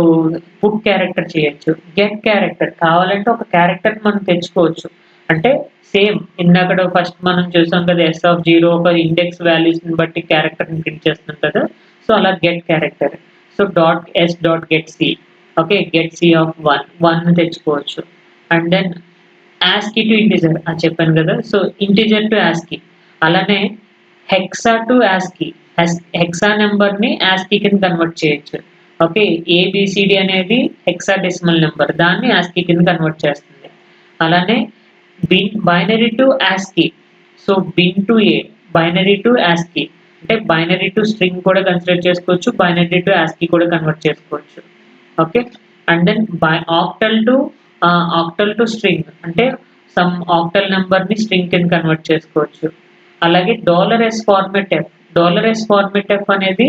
పుట్ క్యారెక్టర్ చేయొచ్చు. గెట్ క్యారెక్టర్ కావాలంటే ఒక క్యారెక్టర్ మనం తెచ్చుకోవచ్చు. అంటే సేమ్ ఇందాక ఫస్ట్ మనం చూసాం కదా, S0 ఒక ఇండెక్స్ వాల్యూస్ ని బట్టి క్యారెక్టర్ ని ప్రింట్ చేస్తున్నాం కదా. సో అలా get character. So .s.get c, okay, get c of 1 తెచ్చుకోవచ్చు. And then ASCII to integer అని చెప్పాను కదా, సో ఇంటిజర్ టు ASCII. అలానే hexa to ASCII, hexa number ని ASCII కింద కన్వర్ట్ చేయొచ్చు. ఓకే, ABCD అనేది హెక్సా డెసిమల్ నెంబర్, దాన్ని ASCII కింద కన్వర్ట్ చేస్తుంది. అలానే binary to ASCII, so bin to A, binary to ASCII అంటే బైనరీ టు స్ట్రింగ్ కూడా కన్సిడర్ చేసుకోవచ్చు, బైనరీ టు ASCII కూడా కన్వర్ట్ చేసుకోవచ్చు. Okay, and then octal to string అంటే సమ్ ఆక్టల్ నెంబర్ ని స్ట్రింగ్ కింద కన్వర్ట్ చేసుకోవచ్చు. అలాగే $s ఫార్మాట్ ఎఫ్ అనేది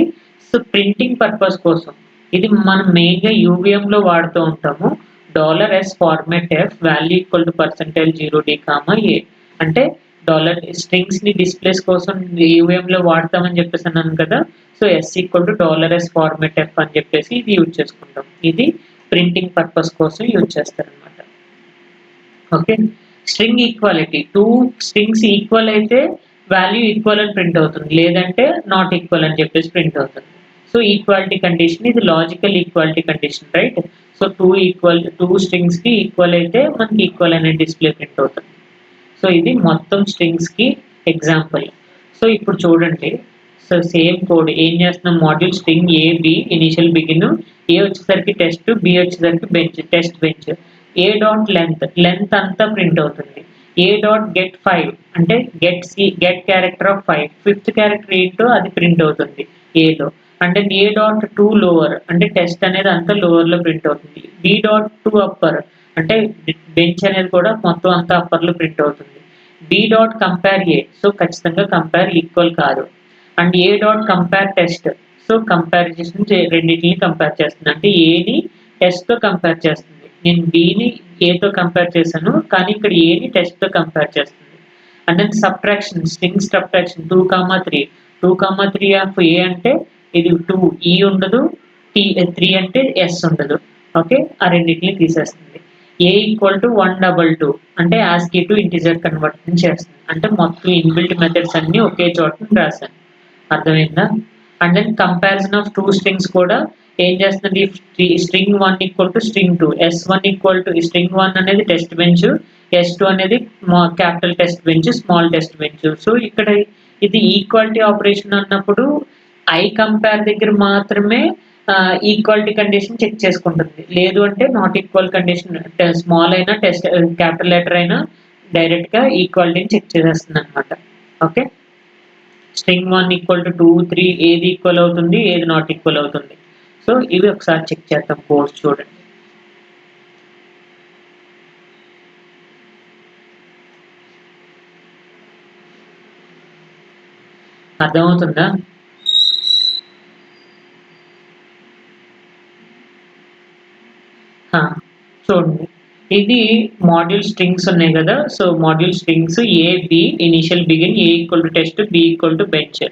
ప్రింటింగ్ పర్పస్ కోసం, ఇది మనం మెయిన్ గా UVM లో వాడుతూ ఉంటాము. $s format F value equal to %0d, a అంటే స్ట్రింగ్స్ ని డిస్ప్లేస్ కోసం UVM లో వాడతామని చెప్పేసి అన్నాను కదా. So S equal to $s format F అని చెప్పేసి ఇది యూజ్ చేసుకుంటాం. ఇది ప్రింటింగ్ పర్పస్ కోసం యూజ్ చేస్తారనమాట. Okay, string equality, 2 strings equal అయితే వాల్యూ ఈక్వల్ అని ప్రింట్ అవుతుంది, లేదంటే నాట్ ఈక్వల్ అని చెప్పేసి ప్రింట్ అవుతుంది. సో ఈక్వాలిటీ కండిషన్, ఇది logical equality condition, right. So 2 strings కి ఈక్వల్ అయితే మనకి ఈక్వల్ అనే డిస్ప్లే ప్రింట్ అవుతుంది. సో ఇది మొత్తం స్ట్రింగ్స్ కి ఎగ్జాంపుల్. సో ఇప్పుడు చూడండి, సో సేమ్ కోడ్ ఏం చేస్తున్నాం, module string A B initial begin, A వచ్చేసరికి టెస్ట్, బి వచ్చేసరికి bench, test bench. A dot length అంతా ప్రింట్ అవుతుంది. ఏ డాట్ గెట్ 5 అంటే get character of 5, 5th character ఏంటో అది ప్రింట్ అవుతుంది ఏలో. అంటే ఏ డాట్ 2 లోవర్ అంటే టెస్ట్ అనేది అంతా లోవర్ లో ప్రింట్ అవుతుంది. బి డాట్ 2 అప్పర్ అంటే బెంచ్ అనేది కూడా మొత్తం అంతా అప్పర్ లో ప్రింట్ అవుతుంది. బి డాట్ కంపేర్ ఏ, సో ఖచ్చితంగా కంపేర్ ఈక్వల్ కాదు. And A dot compare test, so comparison రెండింటిని కంపేర్ చేస్తుంది, అంటే ఏని టెస్ట్ తో కంపేర్ చేస్తుంది. నేను బిని ఏతో కంపేర్ చేశాను, కానీ ఇక్కడ ఏని టెస్ట్ తో కంపేర్ చేస్తుంది. And then subtraction, string subtraction 2,3 of A అంటే ఇది 2 ఈ ఉండదు, 3 అంటే ఎస్ ఉండదు. ఓకే, ఆ రెండింటిని తీసేస్తుంది. ఏ ఈక్వల్ టు 122 అంటే ASCII టు ఇంటిజర్ కన్వర్షన్ చేస్తుంది, అంటే మొత్తం ఇన్బిల్ట్ మెథడ్స్ అన్ని ఒకే చోట రాశాను. అర్థమైందా? And then comparison of 2 strings కూడా ఏం చేస్తుంది, string 1 equal to string 2, S1 equal to string 1 అనేది టెస్ట్ బెంచ్, S2 అనేది capital test bench, small test bench. So ఇక్కడ ఇది ఈక్వాలిటీ ఆపరేషన్ అన్నప్పుడు ఐ కంపేర్ దగ్గర మాత్రమే ఈక్వాలిటీ కండిషన్ చెక్ చేసుకుంటుంది. లేదు అంటే నాట్ ఈక్వల్ కండిషన్ స్మాల్ అయినా టెస్ట్ క్యాపిటల్ లెటర్ అయినా డైరెక్ట్‌గా ఈక్వాలిటీని చెక్ చేసేస్తుందనమాట. ఓకే. స్ట్రింగ్ 1 ఈక్వల్ టు 2, 3 ఏది ఈక్వల్ అవుతుంది, ఏది నాట్ ఈక్వల్ అవుతుంది. సో, ఇవి ఒకసారి చెక్ చేద్దాం కోడ్స్ చూడండి. అర్థమవుతుందా? ఆ! చూడండి. ఇది మాడ్యూల్ స్ట్రింగ్స్ ఉన్నాయి గదా! So, module strings A, B initial begin A equal to test, B equal to bench.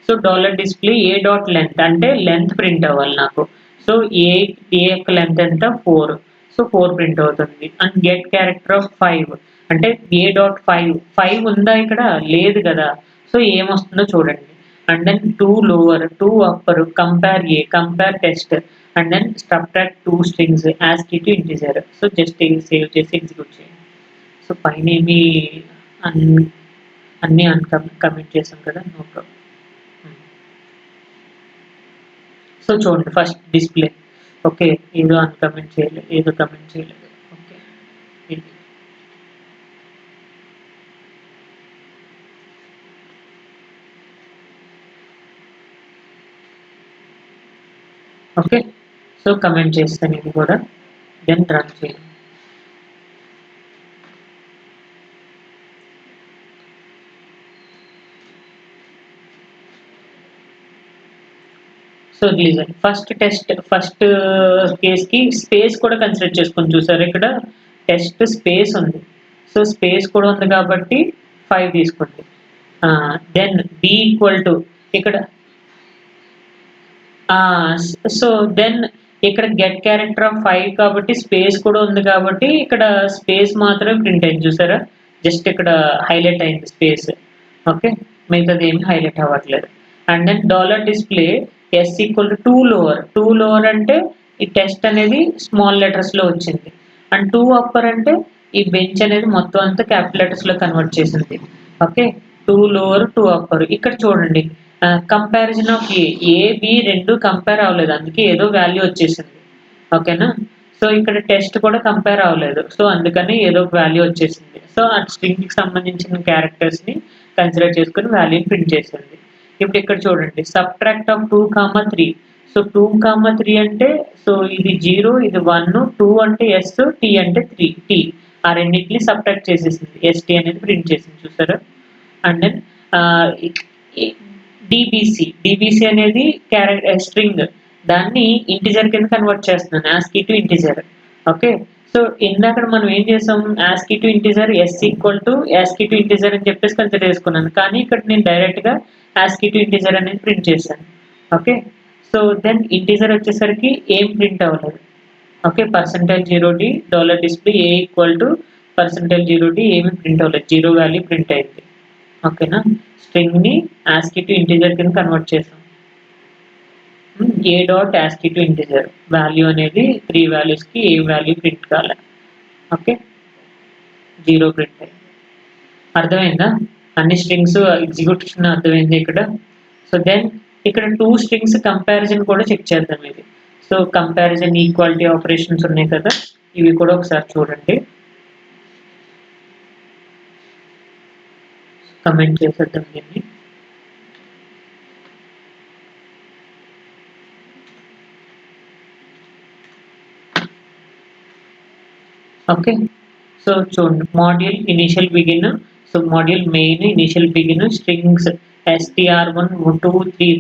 So, dollar display A dot length అంటే లెంత్ ప్రింట్ అవ్వాలి నాకు. సో, ఏ యొక్క లెంత్ ఎంత 4. సో, 4 ప్రింట్ అవుతుంది. అండ్ గెట్ క్యారెక్టర్ ఆఫ్ 5 అంటే A dot 5 ఉందా ఇక్కడ? లేదు గదా! సో, ఏమొస్తుందో చూడండి. And then 2 lower, 2 upper, compare test. And then subtract 2 strings ASCII to integer. So, just save చేసి ఎగ్జిక్యూట్ చేయండి. సో, పైనేమి అన్ అన్నీ కమిట్ చేసాం కదా! No problem. సో, చూడండి ఫస్ట్ డిస్‌ప్లే. ఓకే. ఏదో అన్‌కమెంట్ చేయలేదు. ఏదో కమెంట్ చేయలేదు. ఓకే. ఇది. ఓకే. సో, కమెంట్ చేస్తాను ఇది కూడా. దెన్ రన్ చేయండి. సో, రీజన్ ఫస్ట్ కేస్‌కి స్పేస్ కూడా కన్సిడర్ చేసుకొని చూసారా ఇక్కడ? టెస్ట్ స్పేస్ ఉంది. సో, స్పేస్ కూడా ఉంది కాబట్టి 5 తీసుకోండి. దెన్ బి ఈక్వల్ టు ఇక్కడ సో, దెన్ ఇక్కడ గెట్ క్యారెక్టర్ ఆఫ్ 5 కాబట్టి స్పేస్ కూడా ఉంది కాబట్టి ఇక్కడ స్పేస్ మాత్రమే ప్రింట్ అయింది చూసారా? జస్ట్ ఇక్కడ హైలైట్ అయింది స్పేస్. ఓకే. మిగతాది ఏమి హైలైట్ అవ్వట్లేదు. And then dollar display S equal to 2 lower. 2 lower అంటే ఈ టెస్ట్ అనేది స్మాల్ లెటర్స్‌లో వచ్చింది. అండ్ 2 అప్పర్ అంటే ఈ బెంచ్ అనేది మొత్తం అంతా క్యాపిటల్ లెటర్స్‌లో కన్వర్ట్ చేసింది. ఓకే. 2 lower, 2 upper. ఇక్కడ చూడండి కంపారిజన్ ఆఫ్ బి 2 కంపేర్ అవ్వలేదు. అందుకే ఏదో వాల్యూ వచ్చేసింది. ఓకేనా? సో, ఇక్కడ టెస్ట్ కూడా కంపేర్ అవ్వలేదు. సో, అందుకని ఏదో ఒక వాల్యూ వచ్చేసింది. సో, ఆ స్ట్రింగ్‌కి సంబంధించిన క్యారెక్టర్స్‌ని కన్సిడర్ చేసుకొని వాల్యూని ప్రింట్ చేసింది. ఇప్పుడు ఇక్కడ చూడండి సబ్ట్రాక్ట్ ఆఫ్ 2, 3. సో, 2, 3 అంటే సో, ఇది 0 ఇది 1 2 అంటే ఎస్, టీ అంటే 3 టీ. ఆ రెండిటిని సబ్ట్రాక్ట్ చేసేసింది. ఎస్‌టీ అనేది ప్రింట్ చేసింది చూసారా? అండ్ దెన్ ఆహ్, ఇ డీబీసీ అనేది స్ట్రింగ్. దాన్ని ఇంటిజర్ కింద కన్వర్ట్ చేస్తున్నాను. ASCII to integer. Okay. So, ఇందాకడ మనం ఏం చేసాం? ASCII to integer S equal to ASCII to integer అని చెప్పేసి కన్సిడర్ చేసుకున్నాను. కానీ ఇక్కడ నేను డైరెక్ట్‌గా యాస్కీ టు ఇంటిజర్ అనేది ప్రింట్ చేశాను. ఓకే. సో, దెన్ ఇంటిజర్ వచ్చేసరికి ఏం ప్రింట్ అవ్వలేదు. Okay. %0d dollar display A equal to %0d ఏమి ప్రింట్ అవ్వలేదు. 0 వాల్యూ ప్రింట్ అయింది. ఓకేనా? స్ట్రింగ్‌ని యాస్కీ టు ఇంటిజర్ కింద కన్వర్ట్ చేసాం. A dot ASCII to integer value అనేది 3 వాల్యూస్‌కి ఏ వాల్యూ ప్రింట్ కాలే. ఓకే. 0 ప్రింట్ అయింది. అర్థమైందా? అన్ని స్ట్రింగ్స్ ఎగ్జిక్యూషన్ అర్థమైంది ఇక్కడ. సో, దెన్ ఇక్కడ 2 స్ట్రింగ్స్ కంపారిజన్ కూడా చెక్ చేద్దాం ఇది. సో, కంపారిజన్ ఈక్వాలిటీ ఆపరేషన్స్ ఉన్నాయి కదా! ఇవి కూడా ఒకసారి చూడండి. కమెంట్ చేసేద్దాం దీన్ని. ఓకే. సో, చూడండి module initial begin. So, module main initial begin strings str1 2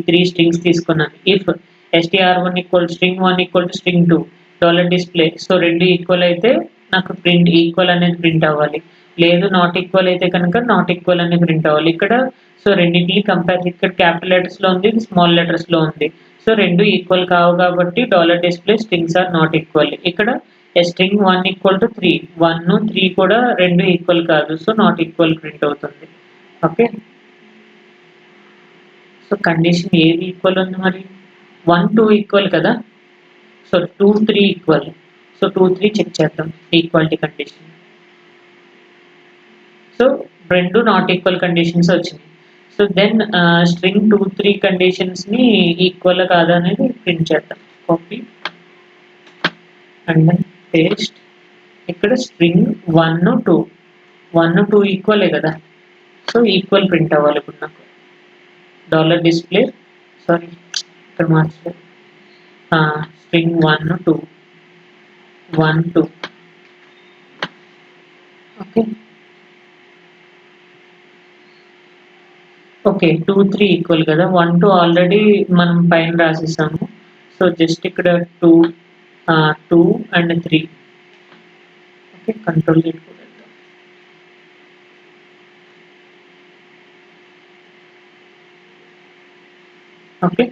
3 strings తీసుకున్నాను. If str1 string 1 string 2 dollar display so, 2 equal అయితే నాకు ప్రింట్ ఈక్వల్ అనేది ప్రింట్ అవ్వాలి. లేదు నాట్ ఈక్వల్ అయితే కనుక నాట్ ఈక్వల్ అని ప్రింట్ అవ్వాలి. ఇక్కడ సో, రెండిటిని కంపేర్ ఇక్కడ క్యాపిటల్ లెటర్స్‌లో ఉంది. ఇది స్మాల్ లెటర్స్‌లో ఉంది. సో, 2 ఈక్వల్ కావు కాబట్టి dollar display strings are not equal. ఇక్కడ స్ట్రింగ్ 1 3 1, 3 కూడా 2 ఈక్వల్ కాదు. సో, నాట్ ఈక్వల్ ప్రింట్ అవుతుంది. ఓకే. సో, కండిషన్ ఏది ఈక్వల్ ఉంది మరి? 1, 2 ఈక్వల్ కదా! So, 2, 3 equal. సో, 2, 3 చెక్ చేద్దాం equality condition. So, 2 not equal conditions వచ్చినాయి. సో దెన్ స్ట్రింగ్ 2 3 కండిషన్స్ని ఈక్వల్ కాదా అనేది ప్రింట్ చేద్దాం. Copy and then paste. ఇక్కడ స్ట్రింగ్ 1 2 1 2 ఈక్వలే కదా, సో ఈక్వల్ ప్రింట్ అవ్వాలి. ఇప్పుడు నాకు డాలర్ డిస్ప్లే సారీ ఇక్కడ మార్చలేదు, స్ట్రింగ్ 1 2 1 2 ఓకే ఓకే 2 3 ఈక్వల్ కదా, 1 2 ఆల్రెడీ మనం పైన రాసేసాము. సో జస్ట్ ఇక్కడ 2 2 and 3 okay control okay.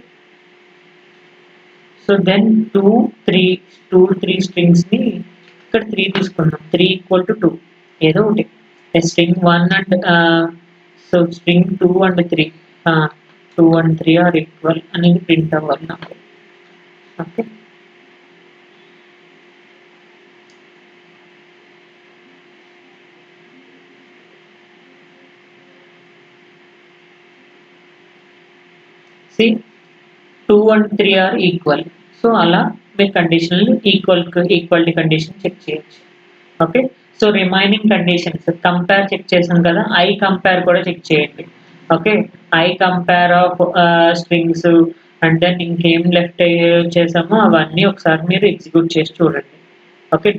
So then 2 3 స్ట్రింగ్స్ని ఇక్కడ 3 తీసుకున్నాం. 3 ఈక్వల్ టు 2 ఏదో ఒకటి string 1 and so string 2 and 3 2 and 3 are equal అనేది ప్రింట్ అవ్వాలి నాకు. Okay see 2 and 3 are equal. So అలా మీరు కండిషనల్ ఈక్వాలిటీ కండిషన్ చెక్ చేయొచ్చు. Okay so remaining conditions compare check చేసాం కదా, ఐ కంపేర్ కూడా చెక్ చేయండి. Okay I compare of strings and then ఇంకేం లెఫ్ట్ చేసామో అవన్నీ ఒకసారి మీరు ఎగ్జిక్యూట్ చేసి చూడండి. ఓకే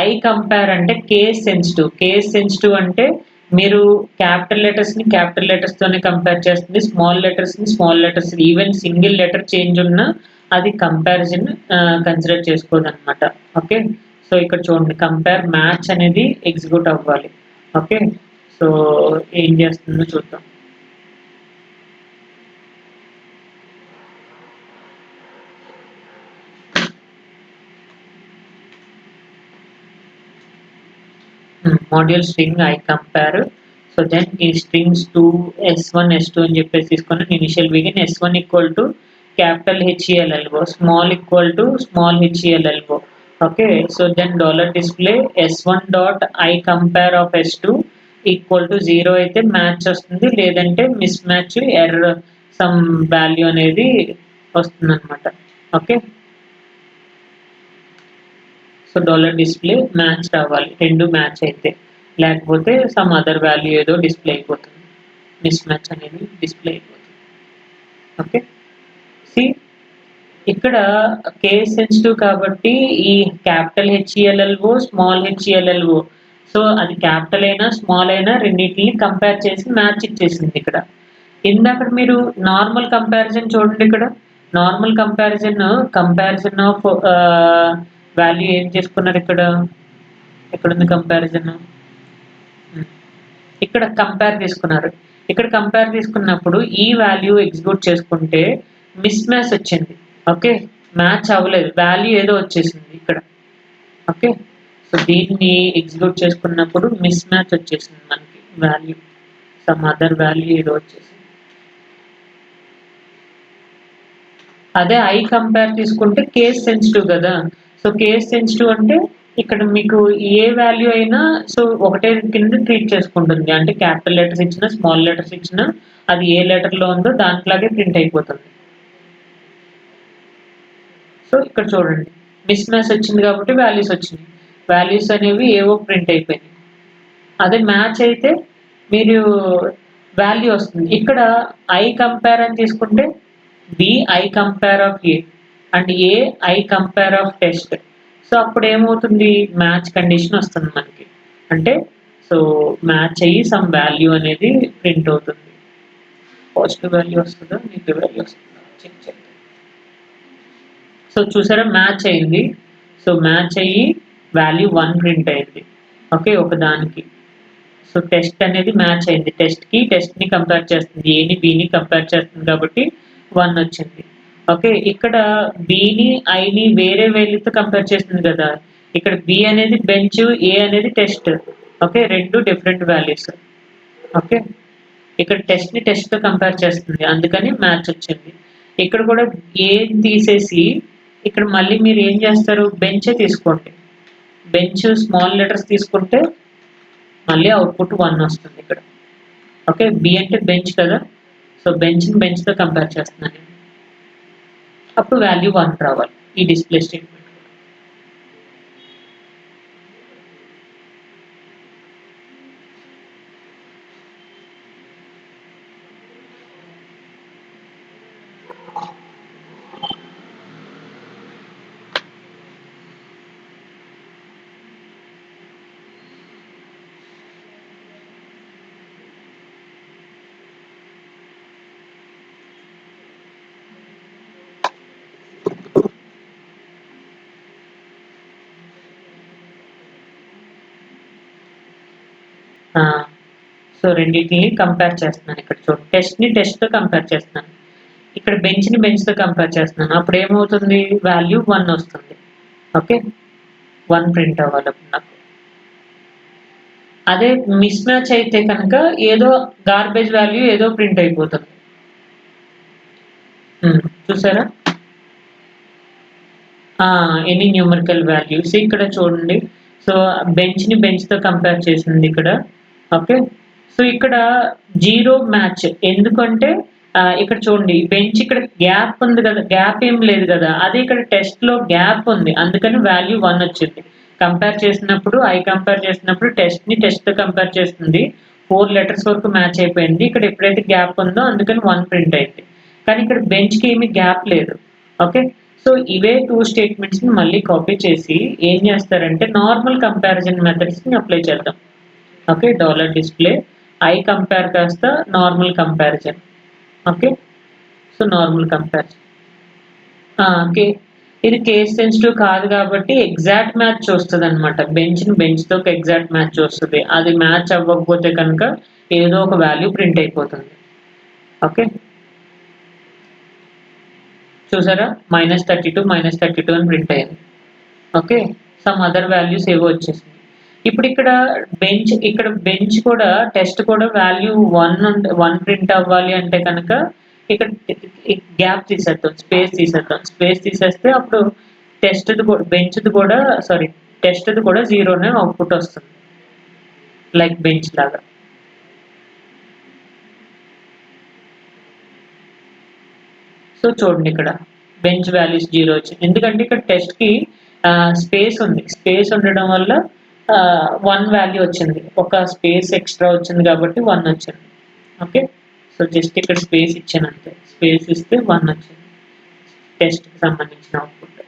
ఐ కంపేర్ అంటే కేస్ సెన్సిటివ్ అంటే మీరు క్యాపిటల్ లెటర్స్ తోనే కంపేర్ చేస్తుంది, small letters even single letter change ఉన్నా అది కంపారిజన్ కన్సిడర్ చేసుకోదు అనమాట. ఓకే సో ఇక్కడ చూడండి కంపేర్ మ్యాచ్ అనేది ఎగ్జిక్యూట్ అవ్వాలి. ఓకే సో ఏం చేస్తుందో చూద్దాం. Module string I compare. So then ఈ స్ట్రింగ్స్ 2 s1 s2 అని చెప్పేసి తీసుకుని initial begin s1 equal to capital HELLO, small equal to small HELLO. Okay so then dollar display s1 dot I compare of s2 equal to 0 అయితే match వస్తుంది, లేదంటే mismatch error some value అనేది వస్తుంది అనమాట. Okay so dollar display match రావాలి, రెండు match అయితే, లేకపోతే సమ్ అదర్ వాల్యూ ఏదో డిస్ప్లే అయిపోతుంది, మిస్ మ్యాచ్ అనేది డిస్ప్లే అయిపోతుంది. ఓకే సి ఇక్కడ కేస్ సెన్సిటివ్ కాబట్టి ఈ capital HELLO small HELLO, so అది క్యాపిటల్ అయినా స్మాల్ అయినా రెండింటిని కంపేర్ చేసి మ్యాచ్ ఇచ్చేసింది. ఇక్కడ ఇందాక మీరు నార్మల్ కంపారిజన్ చూడండి, ఇక్కడ నార్మల్ కంపారిజన్ ఆఫ్ వాల్యూ ఏం చేసుకున్నారు, ఇక్కడ ఉంది కంపారిజన్, ఇక్కడ కంపేర్ తీసుకున్నారు. ఇక్కడ కంపేర్ తీసుకున్నప్పుడు ఈ వాల్యూ ఎగ్జిక్యూట్ చేసుకుంటే మిస్ మ్యాచ్ వచ్చింది. ఓకే మ్యాచ్ అవ్వలేదు, వాల్యూ ఏదో వచ్చేసింది ఇక్కడ. ఓకే సో దీన్ని ఎగ్జిక్యూట్ చేసుకున్నప్పుడు మిస్ మ్యాచ్ వచ్చేసింది మనకి, వాల్యూ సమ్ అదర్ వాల్యూ ఏదో వచ్చేసింది. అదే ఐ కంపేర్ తీసుకుంటే కేస్ సెన్సిటివ్ కదా, సో కేస్ సెన్సిటివ్ అంటే ఇక్కడ మీకు ఏ వాల్యూ అయినా సో ఒకటే కింద ట్రీట్ చేసుకుంటుంది, అంటే క్యాపిటల్ లెటర్స్ ఇచ్చినా స్మాల్ లెటర్స్ ఇచ్చినా అది ఏ లెటర్లో ఉందో దాంట్లాగే ప్రింట్ అయిపోతుంది. సో ఇక్కడ చూడండి మిస్ మ్యాచ్ వచ్చింది కాబట్టి వాల్యూస్ వచ్చినాయి, వాల్యూస్ అనేవి ఏవో ప్రింట్ అయిపోయినాయి. అదే మ్యాచ్ అయితే మీరు వాల్యూ వస్తుంది. ఇక్కడ ఐ కంపేర్ అని తీసుకుంటే B I compare of A and A I compare of test, so అప్పుడు ఏమవుతుంది మ్యాచ్ కండిషన్ వస్తుంది మనకి, అంటే సో మ్యాచ్ అయ్యి సమ్ వాల్యూ అనేది ప్రింట్ అవుతుంది. పాజిటివ్ వాల్యూ వస్తుందా నెగిటివ్ వాల్యూ వస్తుందా చెక్ చేద్దాం. సో చూసారా మ్యాచ్ అయింది, సో మ్యాచ్ అయ్యి వాల్యూ 1 ప్రింట్ అయింది. ఓకే ఒకదానికి సో టెస్ట్ అనేది మ్యాచ్ అయింది, టెస్ట్ని కంపేర్ చేస్తుంది, ఏని బిని కంపేర్ చేస్తుంది కాబట్టి 1 వచ్చింది. ఓకే ఇక్కడ బిని ఐని వేరే వాల్యూతో కంపేర్ చేస్తుంది కదా, ఇక్కడ బి అనేది బెంచ్, ఏ అనేది టెస్ట్. ఓకే రెండు డిఫరెంట్ వాల్యూస్. ఓకే ఇక్కడ టెస్ట్తో కంపేర్ చేస్తుంది, అందుకని మ్యాచ్ వచ్చింది. ఇక్కడ కూడా ఏ తీసేసి ఇక్కడ మళ్ళీ మీరు ఏం చేస్తారు, బెంచే తీసుకోండి, బెంచ్ స్మాల్ లెటర్స్ తీసుకుంటే మళ్ళీ అవుట్పుట్ 1 వస్తుంది ఇక్కడ. ఓకే, బి అంటే బెంచ్ కదా, సో బెంచ్ని బెంచ్తో కంపేర్ చేస్తున్నాను, అప్పుడు వాల్యూ 1 రావాలి ఈ డిస్ప్లే స్టేట్మెంట్. సో రెండింటిని కంపేర్ చేస్తున్నాను, ఇక్కడ చూడండి టెస్ట్ని టెస్ట్తో కంపేర్ చేస్తున్నాను, ఇక్కడ బెంచ్ని బెంచ్తో కంపేర్ చేస్తున్నాను, అప్పుడు ఏమవుతుంది వాల్యూ 1 వస్తుంది. ఓకే, 1 ప్రింట్ అవ్వాలి అప్పుడు నాకు. అదే మిస్ మ్యాచ్ అయితే కనుక ఏదో గార్బేజ్ వాల్యూ ఏదో ప్రింట్ అయిపోతుంది. చూసారా, ఎనీ న్యూమరికల్ వాల్యూస్ ఇక్కడ చూడండి. సో బెంచ్ని బెంచ్తో కంపేర్ చేసింది ఇక్కడ. ఓకే, సో ఇక్కడ 0 మ్యాచ్ ఎందుకంటే ఇక్కడ చూడండి బెంచ్ ఇక్కడ గ్యాప్ ఉంది కదా, గ్యాప్ ఏం లేదు కదా, అదే ఇక్కడ టెస్ట్లో గ్యాప్ ఉంది, అందుకని వాల్యూ 1 వచ్చింది. కంపేర్ చేసినప్పుడు కంపేర్ చేసినప్పుడు టెస్ట్ని టెస్ట్తో కంపేర్ చేస్తుంది, 4 లెటర్స్ వరకు మ్యాచ్ అయిపోయింది. ఇక్కడ ఎప్పుడైతే గ్యాప్ ఉందో అందుకని 1 ప్రింట్ అయింది, కానీ ఇక్కడ బెంచ్కి ఏమీ గ్యాప్ లేదు. ఓకే, సో ఇవే 2 స్టేట్మెంట్స్ని మళ్ళీ కాపీ చేసి ఏం చేస్తారంటే నార్మల్ కంపారిజన్ మెథడ్స్ని అప్లై చేద్దాం. ఓకే, $display కంపేర్ కాస్త normal comparison. Okay, so normal comparison ఇది కేస్ సెన్సిటివ్ కాదు కాబట్టి ఎగ్జాక్ట్ మ్యాచ్ చూస్తుంది అనమాట, బెంచ్ని బెంచ్తో ఒక ఎగ్జాక్ట్ మ్యాచ్ చూస్తుంది, అది మ్యాచ్ అవ్వకపోతే కనుక ఏదో ఒక వాల్యూ ప్రింట్ అయిపోతుంది. ఓకే, చూసారా -32 అని ప్రింట్ అయ్యింది. ఓకే, సమ్ అదర్ వాల్యూస్ ఏవో వచ్చేసింది. ఇప్పుడు ఇక్కడ బెంచ్ కూడా టెస్ట్ కూడా వాల్యూ 1 ప్రింట్ అవ్వాలి అంటే కనుక ఇక్కడ గ్యాప్ తీసేద్దాం, స్పేస్ తీసేస్తే అప్పుడు టెస్ట్ది కూడా 0 అవుట్పుట్ వస్తుంది, లైక్ బెంచ్ లాగా. సో చూడండి ఇక్కడ బెంచ్ వాల్యూస్ 0 వచ్చింది, ఎందుకంటే ఇక్కడ టెస్ట్కి స్పేస్ ఉంది, స్పేస్ ఉండడం వల్ల 1 వాల్యూ వచ్చింది, ఒక స్పేస్ ఎక్స్ట్రా వచ్చింది కాబట్టి 1 వచ్చింది. ఓకే, సో జస్ట్ ఇక్కడ స్పేస్ ఇచ్చాను అంతే, స్పేస్ ఇస్తే 1 వచ్చింది టెస్ట్కి సంబంధించిన అవుట్పుట్.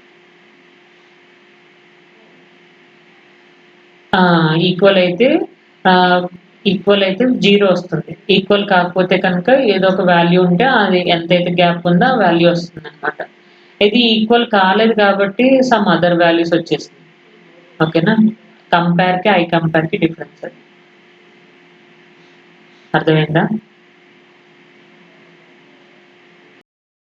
ఈక్వల్ అయితే 0 వస్తుంది, ఈక్వల్ కాకపోతే కనుక ఏదో ఒక వాల్యూ ఉంటే అది ఎంతైతే గ్యాప్ ఉందో ఆ వాల్యూ వస్తుంది అనమాట. ఇది ఈక్వల్ కాలేదు కాబట్టి సమ్ అదర్ వాల్యూస్ వచ్చేసింది. ఓకేనా, కంపేర్కి కంపేర్కి డిఫరెన్స్, అది అర్థమైందా?